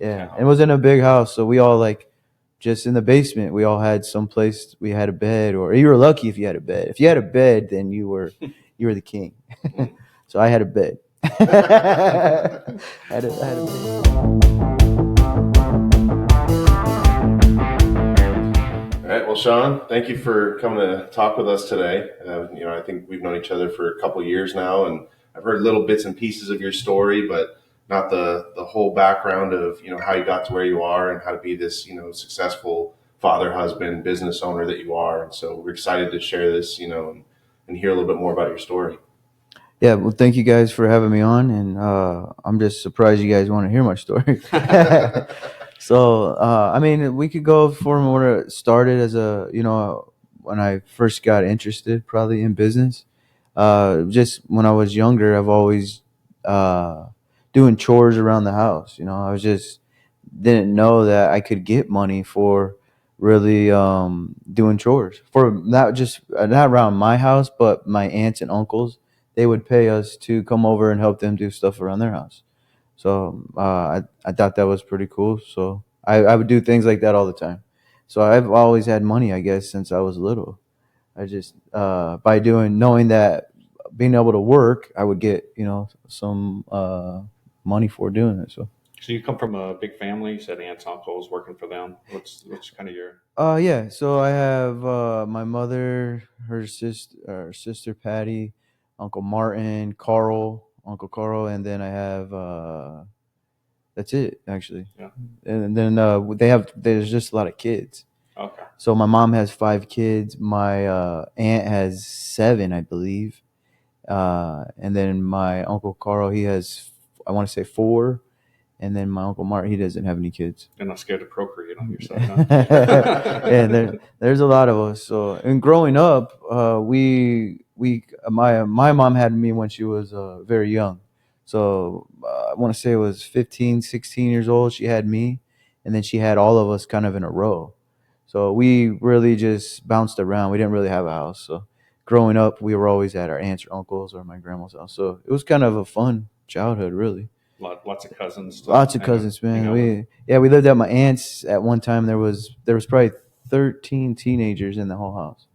Yeah, and it was in a big house, so we all like just in the basement. We all had some place. We had a bed, or you were lucky if you had a bed. If you had a bed, then you were the king. So I had a bed. I had a bed. All right. Well, Sean, thank you for coming to talk with us today. I think we've known each other for a couple of years now, and I've heard little bits and pieces of your story, but not the whole background of how you got to where you are and how to be this successful father, husband, business owner that you are. And so we're excited to share this, and hear a little bit more about your story. Yeah, well, thank you guys for having me on, and I'm just surprised you guys want to hear my story. So, I mean, we could go from where it started as when I first got interested, probably in business. Just when I was younger, I've always uh, doing chores around the house. I was just didn't know that I could get money for really doing chores for not around my house, but my aunts and uncles. They would pay us to come over and help them do stuff around their house. So I thought that was pretty cool. So I would do things like that all the time. So I've always had money, I guess, since I was little. I just by doing knowing that being able to work, I would get some money for doing it. So. So you come from a big family. You said aunts, uncles, working for them. What's kind of your? Yeah. So I have my mother, her sister Patty, Uncle Martin, Carl, Uncle Carl, and then I have that's it actually. Yeah. And then there's just a lot of kids. Okay. So my mom has 5 kids. My aunt has 7, I believe. And then my Uncle Carl, he has, I want to say 4. And then my Uncle Martin, he doesn't have any kids. You're not scared to procreate on your side, Yeah, huh? there's a lot of us. So, and growing up, my mom had me when she was very young. So I want to say it was 15, 16 years old. She had me, and then she had all of us kind of in a row. So we really just bounced around. We didn't really have a house. So growing up, we were always at our aunts or uncles or my grandma's house. So it was kind of a fun childhood, really. Lots of cousins to Lots of hang, cousins, hang man. out with. We lived at my aunt's at one time. There was probably 13 teenagers in the whole house.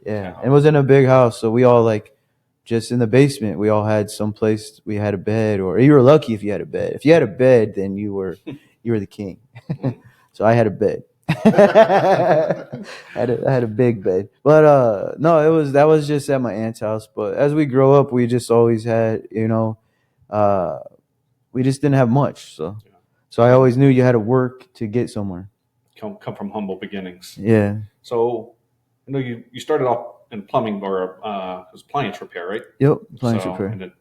Yeah, and it Cow. was in a big house, so we all like just in the basement. We all had some place. We had a bed, or you were lucky if you had a bed. If you had a bed, then you were the king. Mm. So I had a bed. I had a big bed, but no, that was just at my aunt's house. But as we grow up, we just always had uh, we just didn't have much. So Yeah. so I always knew you had to work to get somewhere. Come from humble beginnings. Yeah. So I know you started off in plumbing or it was appliance repair, right? Yep. Appliance So repair. and then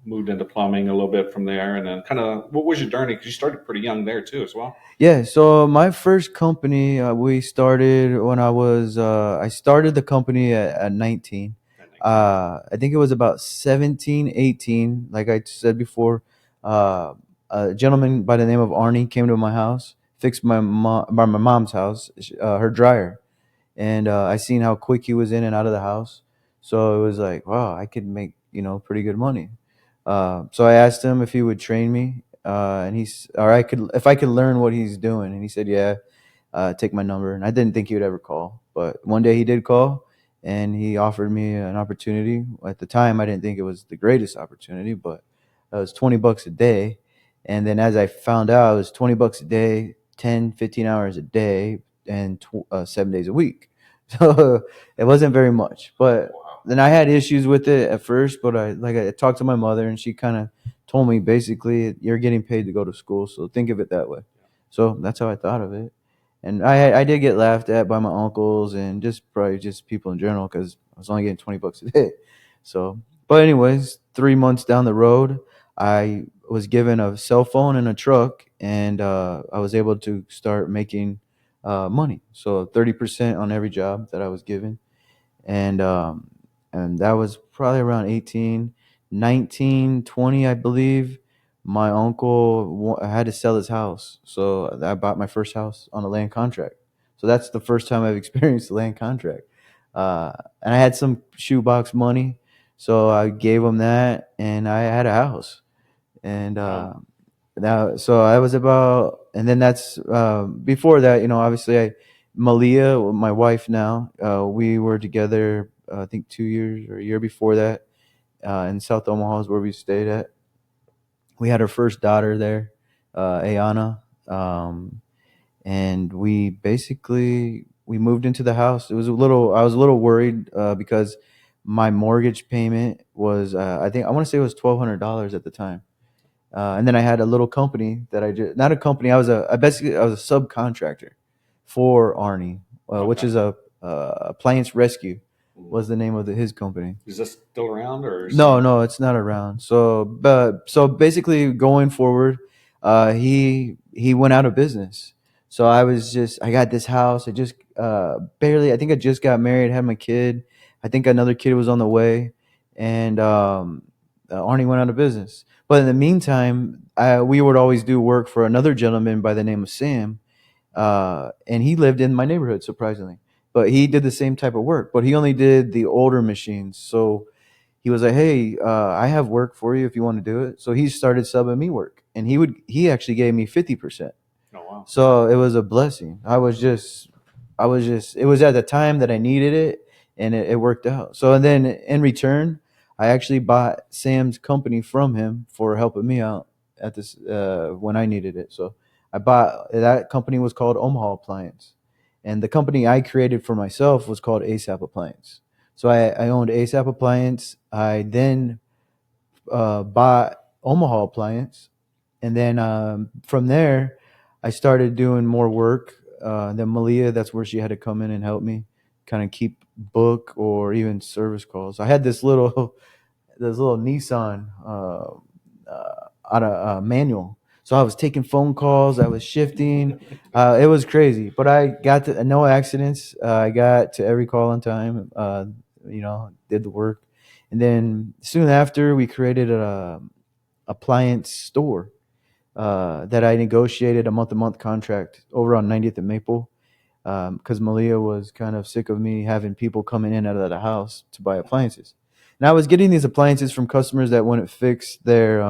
moved into plumbing a little bit from there, and then kind of what was your journey? Because you started pretty young there too, as well. Yeah. So my first company, we started when I started the company at 19. At 19. I think it was about 17, 18. Like I said before, uh, a gentleman by the name of Arnie came to my house, fixed by my mom's house, her dryer. And I seen how quick he was in and out of the house. So it was like, wow, I could make pretty good money. So I asked him if he would train me, and or I could if I could learn what he's doing, and he said, yeah, take my number. And I didn't think he would ever call, but one day he did call, and he offered me an opportunity. At the time, I didn't think it was the greatest opportunity, but it was $20 a day. And then as I found out, it was $20 a day, 10, 15 hours a day, and 7 days a week. So it wasn't very much, but Wow. then I had issues with it at first. But I talked to my mother, and she kind of told me basically, you're getting paid to go to school, so think of it that way. So that's how I thought of it. And I did get laughed at by my uncles and just probably just people in general because I was only getting $20 a day. So, but anyways, 3 months down the road, I was given a cell phone and a truck, and I was able to start making money. So 30% on every job that I was given, and that was probably around 18, 19, 20, I believe. My uncle had to sell his house, so I bought my first house on a land contract. So that's the first time I've experienced a land contract. And I had some shoebox money, so I gave him that, and I had a house. And Wow. Now, so I was about, and then that's before that. Obviously, Malia, my wife now, we were together. I think 2 years or a year before that, in South Omaha is where we stayed at. We had our first daughter there, Ayana, and we moved into the house. I was a little worried because my mortgage payment was, I want to say it was $1,200 at the time. And then I had a little company that I did, not a company. I was a subcontractor for Arnie, which Okay. is a appliance rescue was the name of his company. Is this still around, or is No, no, it's not around. So basically, going forward, he went out of business. So I got this house. I just barely. I think I just got married, had my kid. I think another kid was on the way, and Arnie went out of business. But in the meantime, we would always do work for another gentleman by the name of Sam, and he lived in my neighborhood, surprisingly. But he did the same type of work, but he only did the older machines. So he was like, "Hey, I have work for you if you want to do it." So he started subbing me work, and he actually gave me 50%. oh wow, So it was a blessing. It was at the time that I needed it, and it worked out. So and then in return, I actually bought Sam's company from him for helping me out at this when I needed it. So I bought that company was called Omaha Appliance, and the company I created for myself was called ASAP Appliance. So I owned ASAP Appliance. I then bought Omaha Appliance, and then from there, I started doing more work. Then Malia, that's where she had to come in and help me, kind of keep book or even service calls. I had this little this little Nissan out of manual. So I was taking phone calls. I was shifting. It was crazy, but I got to no accidents. I got to every call on time. Did the work, and then soon after we created a appliance store that I negotiated a month-to-month contract over on 90th and Maple because Malia was kind of sick of me having people coming in out of the house to buy appliances. And I was getting these appliances from customers that wouldn't fix their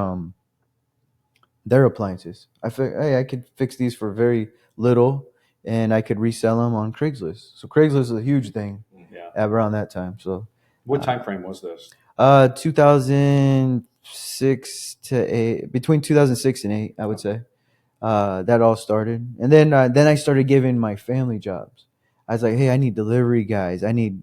appliances. Hey, I could fix these for very little, and I could resell them on Craigslist. So Craigslist is a huge thing yeah. around that time. So What time frame was this? 2006 to 8, between 2006 and 8, I would say. That all started, and then I started giving my family jobs. I was like, hey, I need delivery guys, I need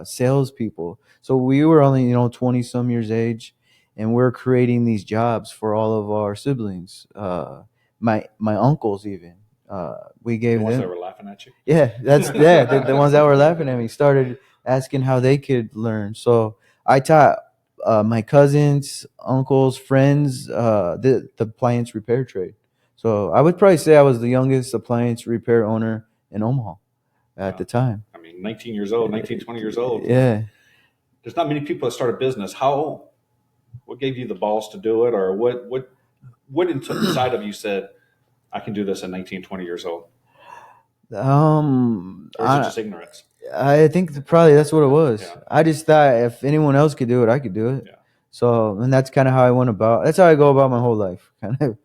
salespeople. So we were only 20 some years age, and we're creating these jobs for all of our siblings, my uncles even. We The gave ones that them, were laughing at you. yeah, the ones that were laughing at me started asking how they could learn. So I taught my cousins, uncles, friends the appliance repair trade. So I would probably say I was the youngest appliance repair owner in Omaha at Wow. the time. I mean, 19 years old, 19, 20 years old. Yeah. There's not many people that start a business. What gave you the balls to do it, or what inside of you said, I can do this at 19, 20 years old? Or is it I just ignorance? I think probably that's what it was. Yeah. I just thought if anyone else could do it, I could do it. Yeah. So, and that's kind of how I went about. That's how I go about my whole life. Kind of.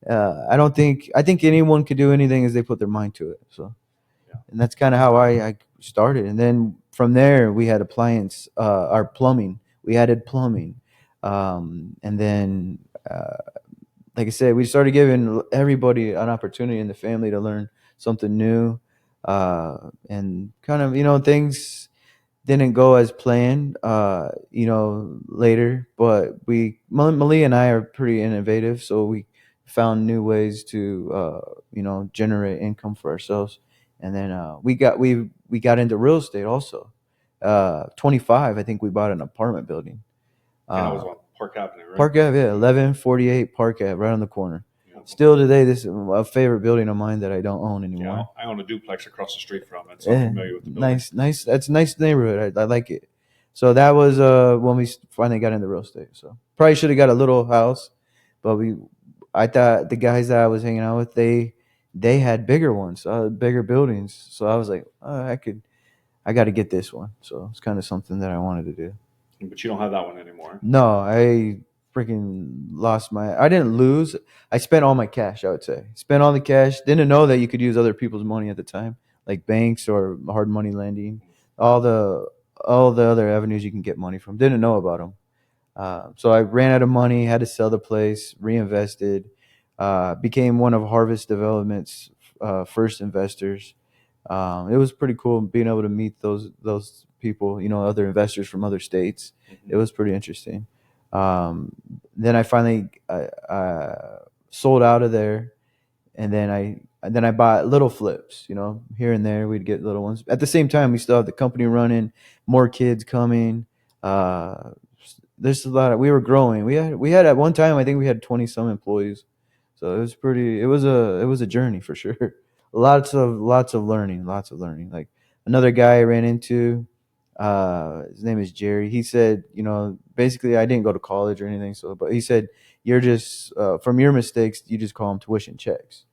I think anyone could do anything as they put their mind to it. So, Yeah. and that's kind of how I started. And then from there, we had our plumbing. We added plumbing, and then, like I said, we started giving everybody an opportunity in the family to learn something new, and kind of things didn't go as planned, later, but Malia and I are pretty innovative, so we found new ways to, generate income for ourselves. And then we got into real estate also. 25, I think we bought an apartment building. And I was Uh, on Park Avenue, right? Park Ave, yeah, 1148 Park Ave, right on the corner. Yeah. Still today, this is a favorite building of mine that I don't own anymore. Yeah, I own a duplex across the street from it, so I'm familiar with the building. Nice. That's a nice neighborhood. I like it. So that was when we finally got into real estate. So probably should have got a little house, but I thought the guys that I was hanging out with, they had bigger ones, bigger buildings. So I was like, I got to get this one. So it's kind of something that I wanted to do. But you don't have that one anymore. No, freaking lost my. I didn't lose. I spent all my cash. I would say spent all the cash. Didn't know that you could use other people's money at the time, like banks or hard money lending. All the all the other avenues you can get money from. Didn't know about them. So I ran out of money, had to sell the place, reinvested, became one of Harvest Development's first investors. It was pretty cool being able to meet those people, other investors from other states. It was pretty interesting. Um, then I finally sold out of there, and then I bought little flips, here and there. We'd get little ones. At the same time, we still have the company running, more kids coming. Uh, there's a lot. We were growing. We had at one time, I think we had 20 some employees. So it was pretty. It was a journey for sure. Lots of learning. Lots of learning. Like another guy I ran into. His name is Jerry. He said, basically, I didn't go to college or anything. So, but he said, you're just from your mistakes, you just call them tuition checks.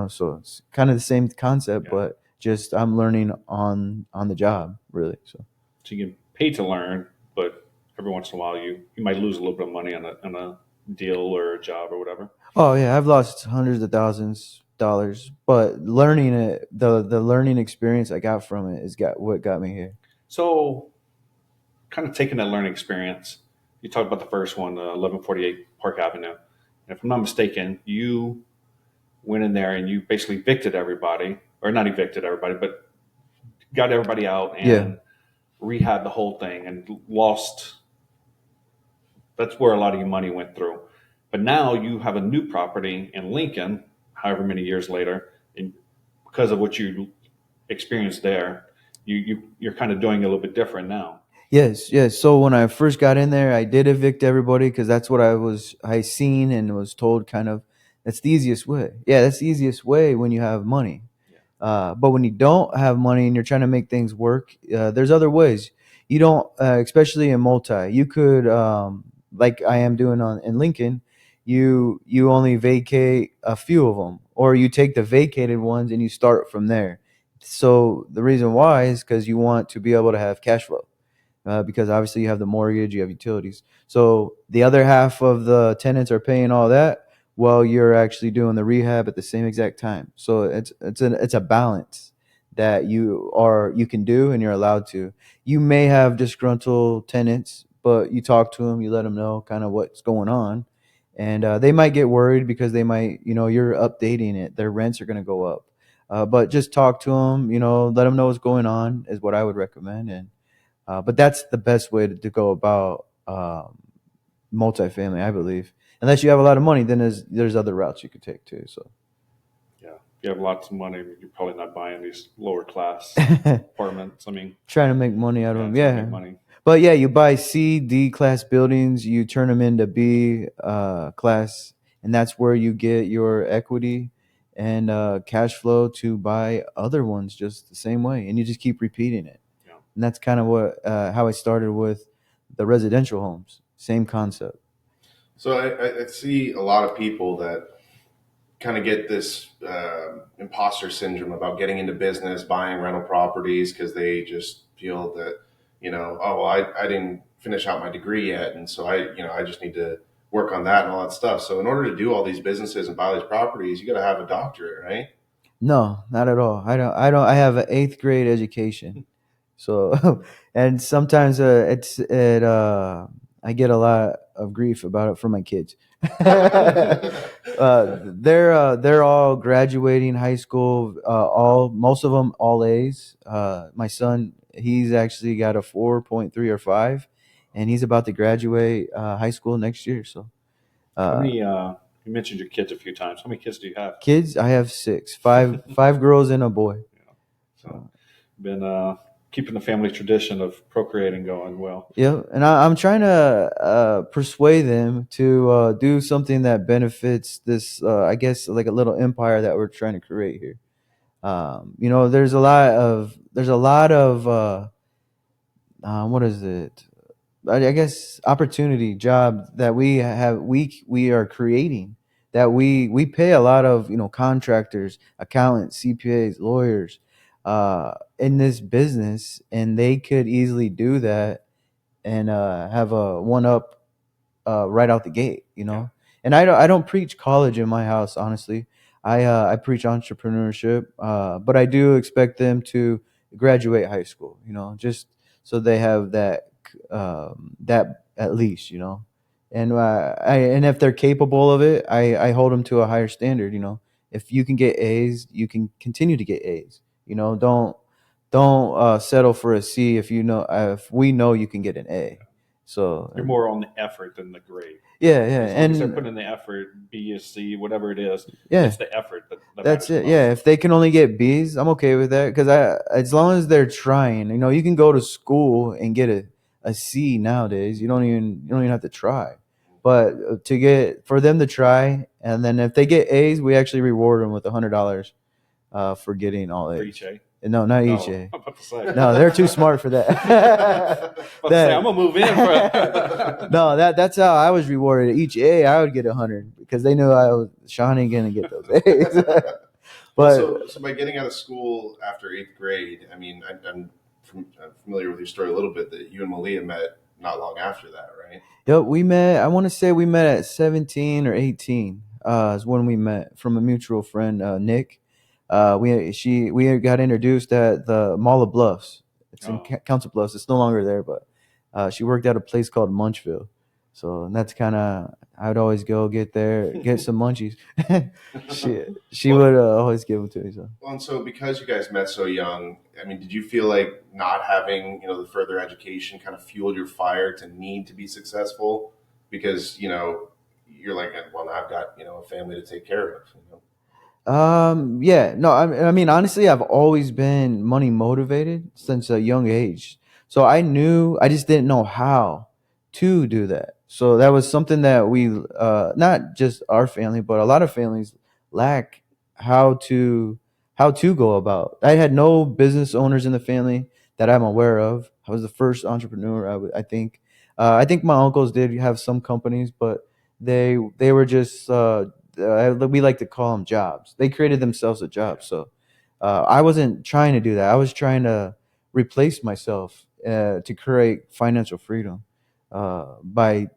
So it's kind of the same concept, Yeah. but just I'm learning on the job, really. So So you get paid to learn, but every once in a while you might lose a little bit of money on a deal or a job or whatever. oh yeah, I've lost hundreds of thousands dollars, but learning it, the learning experience I got from it is got what got me here. So kind of taking that learning experience, you talked about the first one, 1148 Park Avenue. And if I'm not mistaken, you went in there and you basically evicted everybody, or not evicted everybody, but got everybody out Yeah. and rehabbed the whole thing and lost. That's where a lot of your money went through. But now you have a new property in Lincoln, however many years later, and because of what you experienced there, you're kind of doing it a little bit different now. Yes, yes. So when I first got in there, I did evict everybody because that's what I seen and was told kind of that's the easiest way. Yeah, that's the easiest way when you have money. Yeah. But when you don't have money and you're trying to make things work, there's other ways. You don't, especially in multi. You could, like I am doing on in Lincoln, you only vacate a few of them, or you take the vacated ones and you start from there. So the reason why is because you want to be able to have cash flow because obviously you have the mortgage, you have utilities. So the other half of the tenants are paying all that while you're actually doing the rehab at the same exact time. So it's a balance that you can do and you're allowed to. You may have disgruntled tenants, but you talk to them, you let them know kind of what's going on, and they might get worried because they might, you're updating it. Their rents are going to go up. But just talk to them, let them know what's going on is what I would recommend. And but that's the best way to go about multifamily, I believe. Unless you have a lot of money, then there's other routes you could take too. So Yeah, if you have lots of money, you're probably not buying these lower class apartments. I mean, trying to make money out of yeah, them, trying to yeah. make money. But yeah, you buy C, D class buildings, you turn them into B class, and that's where you get your equity and cash flow to buy other ones just the same way, and you just keep repeating it. Yeah. And that's kind of what how I started with the residential homes. Same concept. So I see a lot of people that kind of get this imposter syndrome about getting into business, buying rental properties because they just feel that, oh, well, I didn't finish out my degree yet, and so I just need to work on that and all that stuff. So in order to do all these businesses and buy these properties, you got to have a doctorate, right? No, not at all. I have an eighth grade education. So, and sometimes I get a lot of grief about it from my kids. They're all graduating high school. Most of them all A's. My son, he's actually got a 4.3 or 5, and he's about to graduate high school next year. So, How uh, many? You mentioned your kids a few times. How many kids do you have? kids, I have 6, five girls and a boy. Yeah. So, been keeping the family tradition of procreating going well. Yeah, and I'm trying to persuade them to do something that benefits this, I guess, like a little empire that we're trying to create here. There's a lot of what is it? I guess opportunity job that we are creating that we pay a lot of contractors, accountants, CPAs, lawyers in this business, and they could easily do that and have a one up right out the gate, you know. And I don't preach college in my house, honestly. I preach entrepreneurship, but I do expect them to graduate high school, you know, just so they have that at least, you know. And and if they're capable of it, I hold them to a higher standard, you know. If you can get A's, you can continue to get A's. You know, don't settle for a C if we know you can get an A. So You're more on the effort than the grade. yeah, yeah, As long as they're and putting in the effort, B, or C, whatever it is, yeah, it's the effort that that's matters the it. most. Yeah, if they can only get B's, I'm okay with that because as long as they're trying, you know, you can go to school and get a C nowadays. You don't even have to try. But for them to try, and then if they get A's, we actually reward them with $100 for getting all For A's. each A. No, not each Oh, A. I'm about to say. No, they're too smart for that. I'm gonna move in. No, that's how I was rewarded. Each A, I would get 100 because they knew Sean ain't gonna get those A's. Well, But so by getting out of school after eighth grade, I mean, I'm familiar with your story a little bit that you and Malia met not long after that, right? yep, we met. I want to say we met at 17 or 18. Is when we met from a mutual friend, Nick. We got introduced at the Mall of Bluffs. It's in Oh. Council Bluffs. It's no longer there, but she worked at a place called Munchville. So and that's kind of I would always go get there, get some munchies. She Well, would always give them to me. So. well, and so because you guys met so young, I mean, did you feel like not having, the further education kind of fueled your fire to need to be successful? Because, you're like, well, now I've got, a family to take care of, Yeah, no, I mean, honestly, I've always been money motivated since a young age. So I just didn't know how to do that. So that was something that not just our family, but a lot of families lack how to, how to go about. I had no business owners in the family that I'm aware of. I was the first entrepreneur, I think. I think my uncles did have some companies, but they were just, we like to call them jobs. They created themselves a job. So I wasn't trying to do that. I was trying to replace myself to create financial freedom by,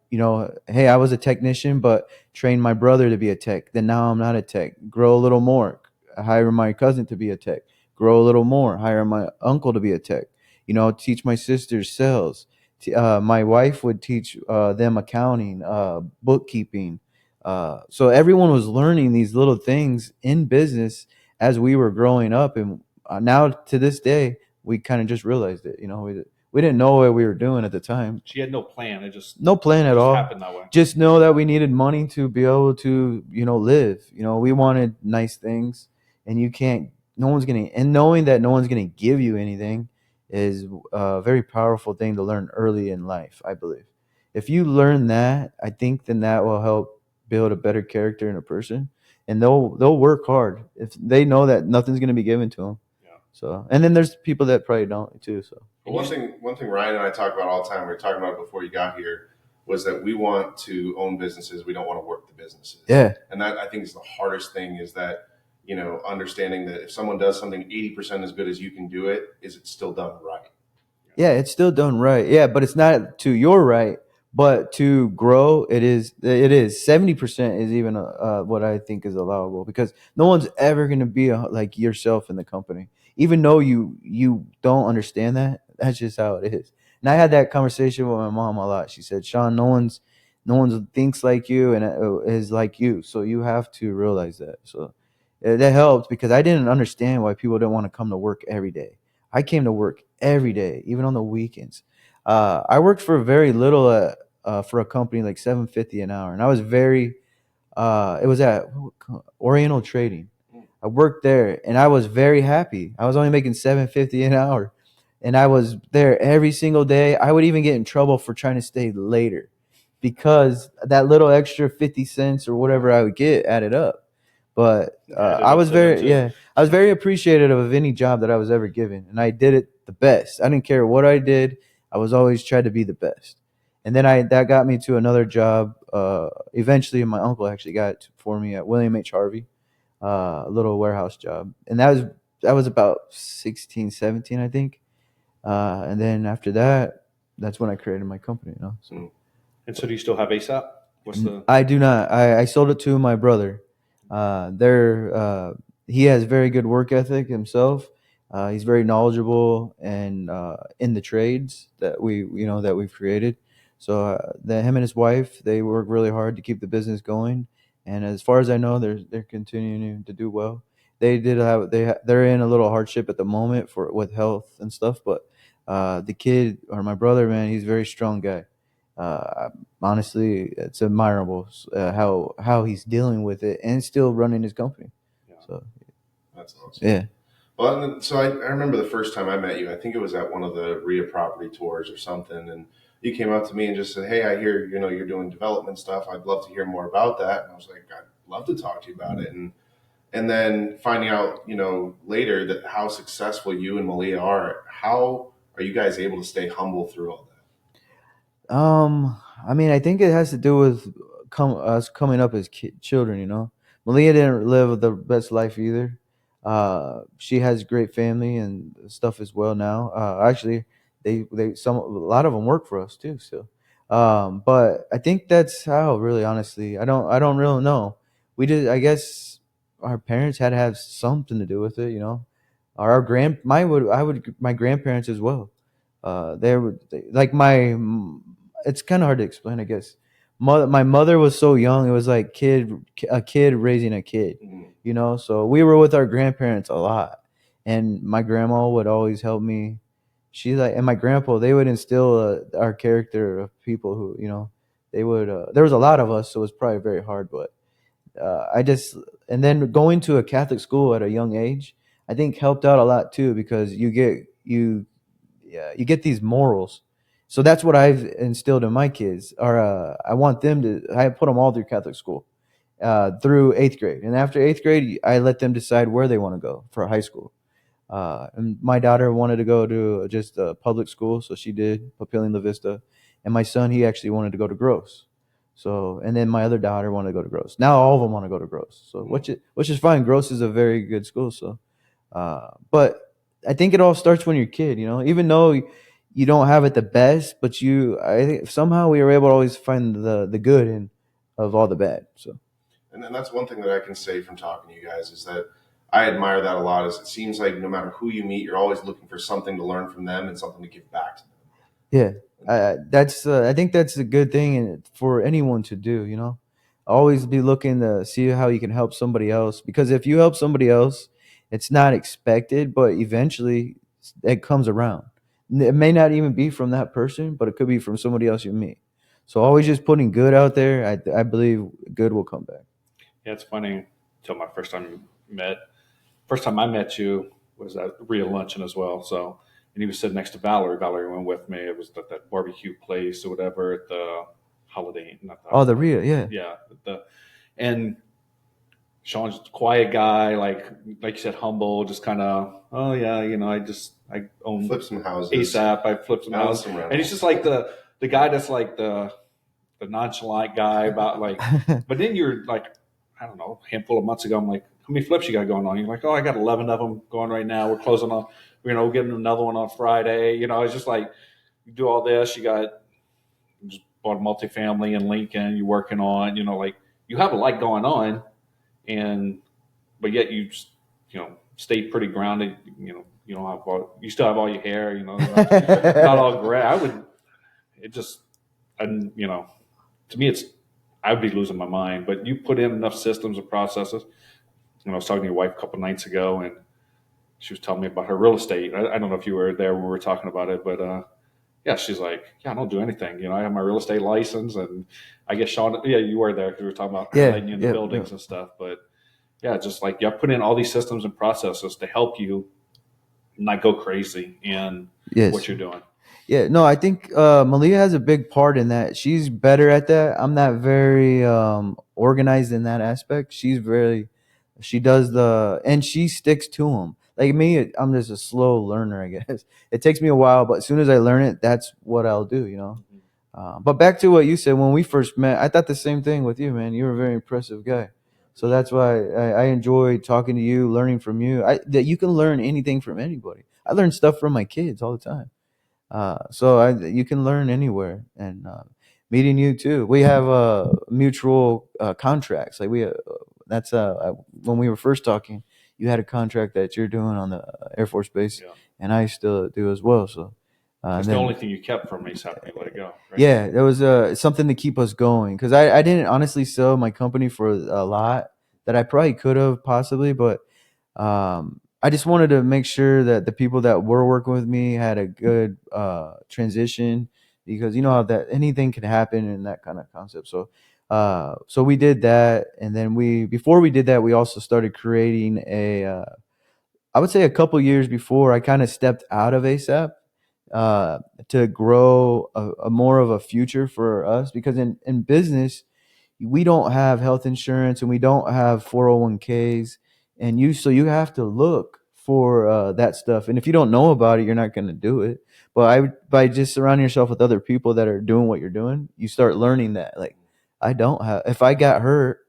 hey, I was a technician, but trained my brother to be a tech. Then now I'm not a tech. Grow a little more. Hire my cousin to be a tech. Grow a little more. Hire my uncle to be a tech. Teach my sisters sales. My wife would teach them accounting, bookkeeping, so everyone was learning these little things in business as we were growing up, and now to this day, we kind of just realized it. We didn't know what we were doing at the time. She had no plan. It just No plan at all. happened that way. Just know that we needed money to be able to, live. We wanted nice things, and you can't. No one's gonna. And knowing that no one's gonna give you anything is a very powerful thing to learn early in life. I believe. If you learn that, I think then that will help build a better character in a person, and they'll work hard if they know that nothing's gonna be given to them. Yeah. So, and then there's people that probably don't too. So. But one thing Ryan and I talk about all the time, we were talking about it before you got here, was that we want to own businesses. We don't want to work the businesses. Yeah. And that I think is the hardest thing is that, understanding that if someone does something 80% as good as you can do it, is it still done right? Yeah, it's still done right. Yeah, but it's not to your right, but to grow, it is. It is 70% is even what I think is allowable because no one's ever going to be like yourself in the company, even though you don't understand that. That's just how it is. And I had that conversation with my mom a lot. She said, "Sean, no one thinks like you and is like you, so you have to realize that." So that helped because I didn't understand why people didn't want to come to work every day. I came to work every day, even on the weekends. I worked for very little for a company like 750 an hour, and I was very. It was at Oriental Trading. I worked there, and I was very happy. I was only making 750 an hour, and I was there every single day. I would even get in trouble for trying to stay later because that little extra 50 cents or whatever I would get added up. But I was I was very appreciative of any job that I was ever given, and I did it the best. I didn't care what I did. I was always trying to be the best. And then that got me to another job. Eventually, my uncle actually got it for me at William H. Harvey, a little warehouse job, and that was about 16, 17, I think. And then after that, that's when I created my company. So. And so, do you still have ASAP? What's the? I do not. I sold it to my brother. They're he has very good work ethic himself. He's very knowledgeable and in the trades that that we've created. So him and his wife, they work really hard to keep the business going. And as far as I know, they're continuing to do well. They did have they're in a little hardship at the moment for with health and stuff, but the kid or my brother, man, he's a very strong guy. Uh, Honestly, it's admirable how he's dealing with it and still running his company. Yeah, So That's awesome. yeah. Well, and so I remember the first time I met you. I think it was at one of the RIA property tours or something, and you came up to me and just said, "Hey, I hear you're doing development stuff. I'd love to hear more about that." And I was like, "I'd love to talk to you about it." And then finding out later that how successful you and Malia are. How are you guys able to stay humble through all I mean, I think it has to do with us coming up as children. Malia didn't live the best life either. She has great family and stuff as well now. Actually, a lot of them work for us too. So, but I think that's how. Really, honestly, I don't really know. We did. I guess our parents had to have something to do with it. Our my grandparents as well. Like it's kind of hard to explain, I guess. My mother was so young; it was like a kid raising a kid, that? So we were with our grandparents a lot, and my grandma would always help me. And my grandpa, they would instill our character of people who, they would. There was a lot of us, so it was probably very hard, but I just and then going to a Catholic school at a young age, I think helped out a lot too because you get these morals. So that's what I've instilled in my kids. Or I want them to. I put them all through Catholic school through eighth grade, and after eighth grade, I let them decide where they want to go for high school. And my daughter wanted to go to just a public school, so she did Papillion La Vista, and my son he actually wanted to go to Gross. So and then my other daughter wanted to go to Gross. Now all of them want to go to Gross. So which is fine. Gross is a very good school. So but I think it all starts when you're a kid, even though you don't have it the best, but I think somehow we were able to always find the good in of all the bad. So And then that's one thing that I can say from talking to you guys is that I admire that a lot. Is it seems like no matter who you meet, you're always looking for something to learn from them and something to give back to yeah, I think that's a good thing for anyone to do. Always be looking to see how you can help somebody else because if you help somebody else, it's not expected, but eventually it comes around. It may not even be from that person, but it could be from somebody else you meet. So always just putting good out there. I believe good will come back. yeah. It's funny. Till my first time I met you was at real luncheon as well. So, and he was sitting next to Valerie. Valerie went with me. It was at that barbecue place or whatever at the Holiday, not the Oh, the Holiday. real, yeah. Yeah, and Sean's a quiet guy, like you said, humble, just kind of, oh yeah, I them. own Flip some houses, ASAP. I flipped some balance houses, some and he's rentals. just like the guy that's like the nonchalant guy about like. But then you're like, I don't know, a handful of months ago, I'm like, how many flips you got going on? You're like, oh, I got 11 of them going right now. We're closing on, we're getting another one on Friday. It's just like you do all this. You just bought a multifamily in Lincoln. You're working on, like you have a lot going on, and but yet you just, stay pretty grounded. You don't have you still have all your hair. Not all gray. I would. It just, and to me, I would be losing my mind. But you put in enough systems and processes. I was talking to your wife a couple nights ago, and she was telling me about her real estate. I don't know if you were there when we were talking about it, but yeah, she's like, yeah, I don't do anything. I have my real estate license, and I guess Sean, yeah, you were there because we were talking about her Yeah, letting you in the yeah, yeah. buildings and stuff. But yeah, just like put in all these systems and processes to help you not go crazy in what Yes. you're doing. Yeah, no, I think Malia has a big part in that. She's better at that. I'm not very organized in that aspect. She does and she sticks to them. Like me, I'm just a slow learner, I guess. It takes me a while, but as soon as I learn it, that's what I'll do. Mhm. But back to what you said when we first met, I thought the same thing with you, man. You were a very impressive guy. So that's why I enjoy talking to you, learning from you. That you can learn anything from anybody. I learn stuff from my kids all the time. So you can learn anywhere, and Meeting you too. We have mutual contracts. Like that's when we were first talking, you had a contract that you're doing on the Air Force Base, Yeah. and I still do as well. So, That's and the then only thing you kept from me, so after you let it go, right? yeah, there was something to keep us going because I didn't honestly sell my company for a lot that I probably could have possibly, but I just wanted to make sure that the people that were working with me had a good transition because you know how that anything can happen in that kind of concept. So, so we did that, and then before we did that, we also started creating I would say a couple years before I kind of stepped out of ASAP uh, to grow a more of a future for us because in business we don't have health insurance and we don't have 401ks and you have to look for that stuff, and if you don't know about it you're not going to do it. But by just surrounding yourself with other people that are doing what you're doing, you start learning that like I don't have if I got hurt,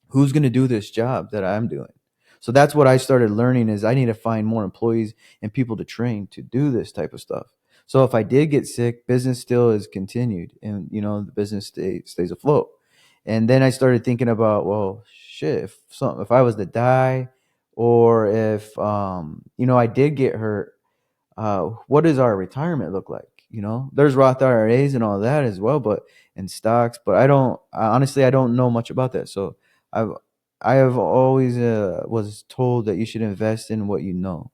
who's going to do this job that I'm doing? So that's what I started learning is I need to find more employees and people to train to do this type of stuff. So if I did get sick, business still is continued and you know the business stays afloat. And then I started thinking about, well, shit, if I was to die or if you know I did get hurt, what does our retirement look like? You know, there's Roth IRAs and all that as well, but and stocks. But honestly, I don't know much about that. So I've I have always was told that you should invest in what you know,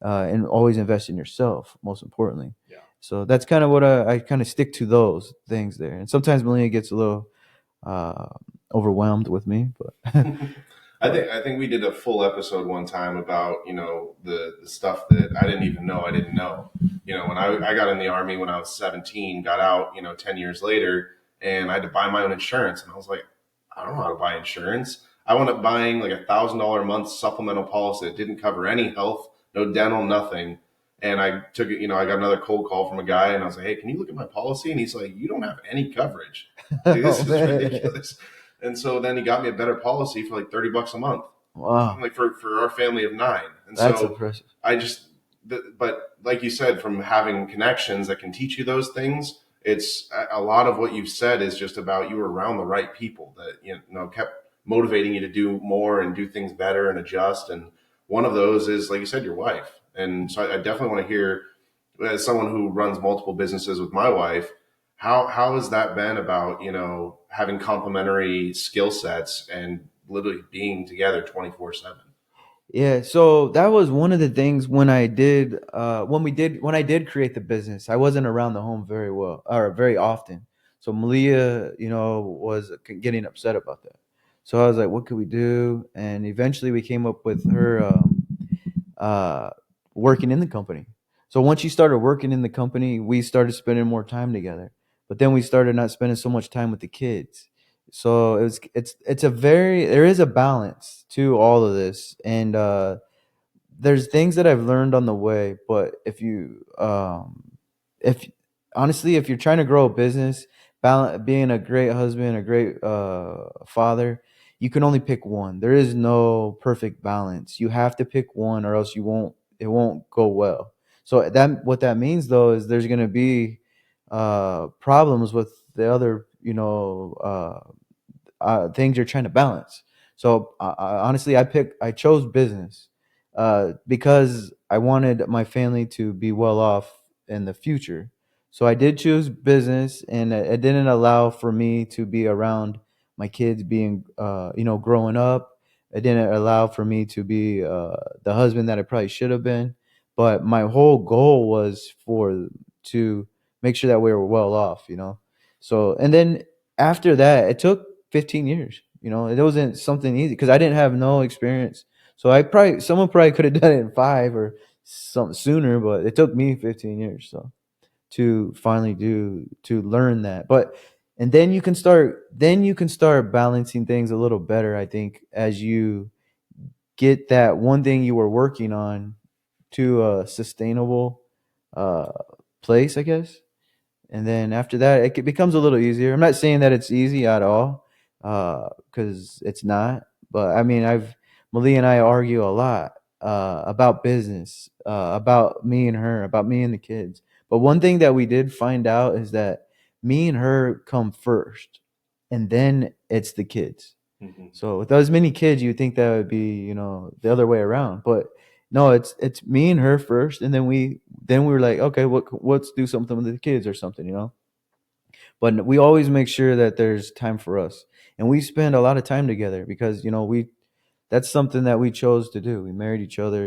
and always invest in yourself. Most importantly, Yeah. so that's kind of what I kind of stick to those things there. And sometimes Melina gets a little uh, overwhelmed with me, but I think we did a full episode one time about the stuff that I didn't even know I didn't know. When I got in the Army when I was 17, got out 10 years later, and I had to buy my own insurance, and I was like, I don't know how to buy insurance. I wound up buying like $1,000 a month supplemental policy that didn't cover any health, no dental, nothing. And I took it, I got another cold call from a guy, and I was like, hey, can you look at my policy? And he's like, you don't have any coverage. Like, this oh is man, ridiculous. And so then he got me a better policy for like $30 a month, wow, like for our family of 9. And that's so impressive. I just, but like you said, from having connections that can teach you those things, it's a lot of what you've said is just about you were around the right people that, kept motivating you to do more and do things better and adjust. And one of those is, like you said, your wife. And so I definitely want to hear, as someone who runs multiple businesses with my wife, how has that been about having complementary skill sets and literally being together 24/7? Yeah, so that was one of the things when when I did create the business, I wasn't around the home very well or very often. So Malia, was getting upset about that. So I was like, what could we do? And eventually we came up with her uh, working in the company. So once you started working in the company, we started spending more time together. But then we started not spending so much time with the kids. So it's a very there is a balance to all of this, and there's things that I've learned on the way. But if honestly, if you're trying to grow a business, being a great husband, a great father, you can only pick one. There is no perfect balance. You have to pick one, or else it won't go well. So that what that means though is there's going to be problems with the other, things you're trying to balance. So honestly, I chose business because I wanted my family to be well off in the future. So I did choose business, and it didn't allow for me to be around my kids being, growing up. It didn't allow for me to be the husband that I probably should have been. But my whole goal was to make sure that we were well off, So and then after that, it took 15 years. It wasn't something easy because I didn't have no experience. So someone probably could have done it in 5 or something sooner, but it took me 15 years. So to finally to learn that. But and then you can start balancing things a little better, I think, as you get that one thing you were working on to a sustainable uh place, I guess. And then after that, becomes a little easier. I'm not saying that it's easy at all, because it's not. But I mean, Malia and I argue a lot about business, about me and her, about me and the kids. But one thing that we did find out is that me and her come first, and then it's the kids. Hmm. So with as many kids, you think that would be, the other way around, but no, it's me and her first, and then we were like, okay, let's do something with the kids or something. But we always make sure that there's time for us, and we spend a lot of time together because we that's something that we chose to do. We married each other.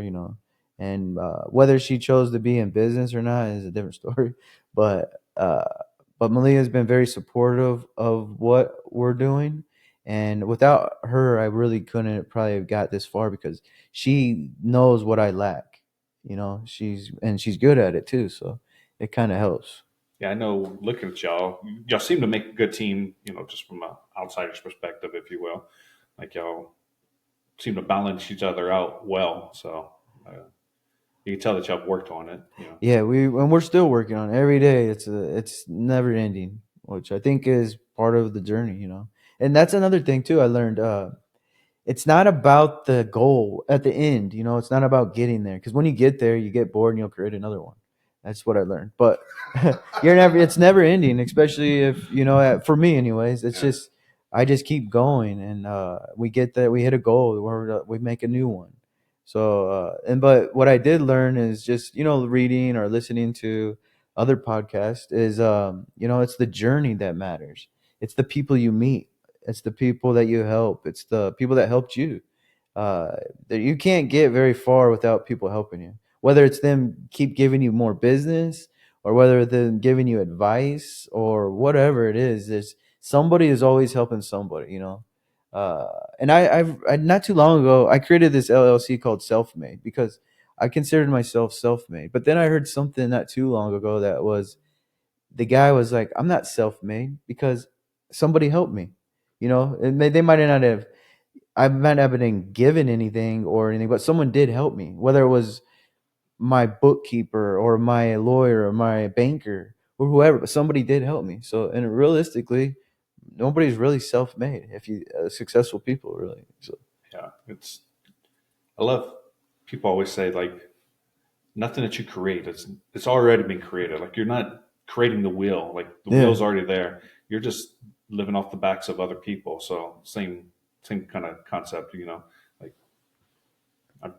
And whether she chose to be in business or not is a different story. But Malia has been very supportive of what we're doing, and without her, I really couldn't probably have got this far because she knows what I lack. She's good at it too, so it kind of helps. Yeah, I know. Looking at y'all seem to make a good team. Just from an outsider's perspective, if you will, like y'all seem to balance each other out well. So uh, you can tell that y'all have worked on it. Yeah, we're still working on it every day. It's never ending, which I think is part of the journey. And that's another thing too. I learned it's not about the goal at the end. It's not about getting there because when you get there, you get bored and you'll create another one. That's what I learned. But it's never ending, especially if for me, anyways. It's Yeah. just I just keep going, and we get there. We hit a goal, we make a new one. So but what I did learn is just reading or listening to other podcasts is it's the journey that matters. It's the people you meet. It's the people that you help. It's the people that helped you. Uh, that you can't get very far without people helping you. Whether it's them keep giving you more business, or whether they're giving you advice, or whatever it is somebody is always helping somebody. And I not too long ago I created this LLC called Self Made because I considered myself self made. But then I heard something not too long ago that was the guy was like, I'm not self made because somebody helped me. They might not have I might not have been given anything or anything, but someone did help me, whether it was my bookkeeper or my lawyer or my banker or whoever, but somebody did help me. So, and realistically, nobody's really self-made if you successful people really. So, Yeah, I love. People always say like nothing that you create, it's already been created. Like you're not creating the wheel. Like the yeah. wheel's already there. You're just living off the backs of other people. So same kind of concept. Like I,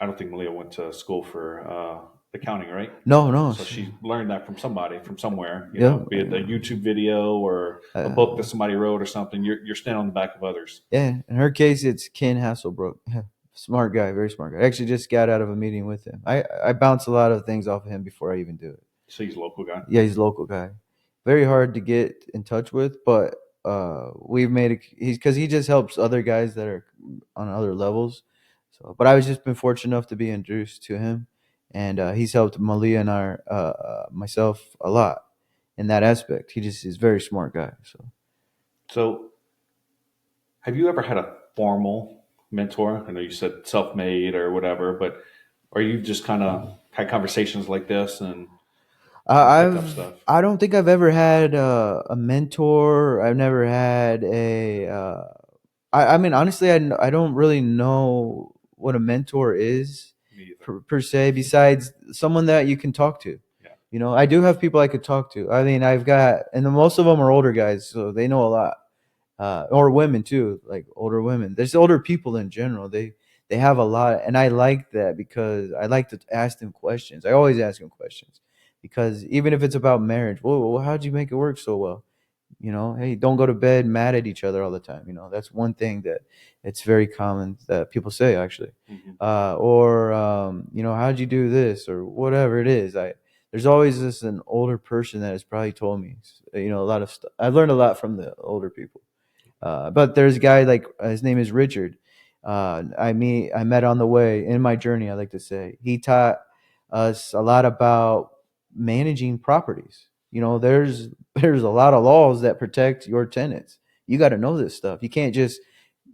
I don't think Malia went to school for accounting, right? No, no. So she learned that from somebody, from somewhere. Yeah. Be it a YouTube video or a book that somebody wrote or something. You're standing on the back of others. Yeah. In her case, it's Ken Hasselbrook. Smart guy, very smart guy. I actually just got out of a meeting with him. I bounce a lot of things off of him before I even do it. So he's a local guy. Yeah, he's a local guy. Very hard to get in touch with, but we've made it. He's because he just helps other guys that are on other levels. So, but I was just been fortunate enough to be introduced to him, and he's helped Malia and our myself a lot in that aspect. He just is a very smart guy. So, So have you ever had a formal mentor? I know you said self-made or whatever, but are you just kind of had conversations like this and pick up stuff? I don't think I've ever had a mentor. I've never had a. I mean, honestly, I don't really know what a mentor is Me either. per se, besides someone that you can talk to. Yeah. I do have people I could talk to. I mean, I've got, and most of them are older guys, so they know a lot. Or women too, like older women. There's older people in general. They have a lot, and I like that because I like to ask them questions. I always ask them questions because even if it's about marriage, well, how'd you make it work so well? Hey, don't go to bed mad at each other all the time. That's one thing that it's very common that people say actually. Hmm. Or how'd you do this or whatever it is. There's always an older person that has probably told me, a lot of stuff. I've learned a lot from the older people. But there's a guy like his name is Richard. I met on the way in my journey. I like to say he taught us a lot about managing properties. There's a lot of laws that protect your tenants. You got to know this stuff. You can't just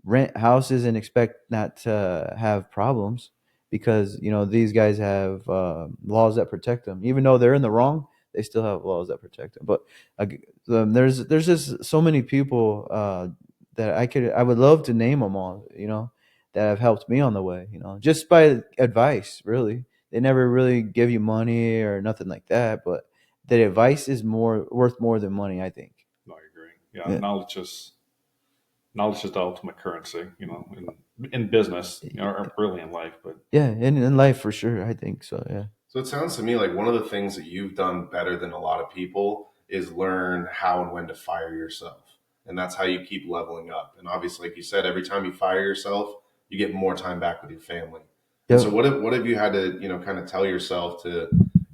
rent houses and expect not to have problems because these guys have laws that protect them. Even though they're in the wrong, they still have laws that protect them. But uh, there's just so many people that I would love to name them all. That have helped me on the way. Just by advice. Really, they never really give you money or nothing like that, but that advice is more worth more than money, I think. No, I agree. Yeah, Yeah. knowledge is the ultimate currency. In business, or really in life. But Yeah, in life for sure, I think so. Yeah. So it sounds to me like one of the things that you've done better than a lot of people is learn how and when to fire yourself. And that's how you keep leveling up. And obviously, like you said, every time you fire yourself, you get more time back with your family. And so Yep. what have you had to, kind of tell yourself to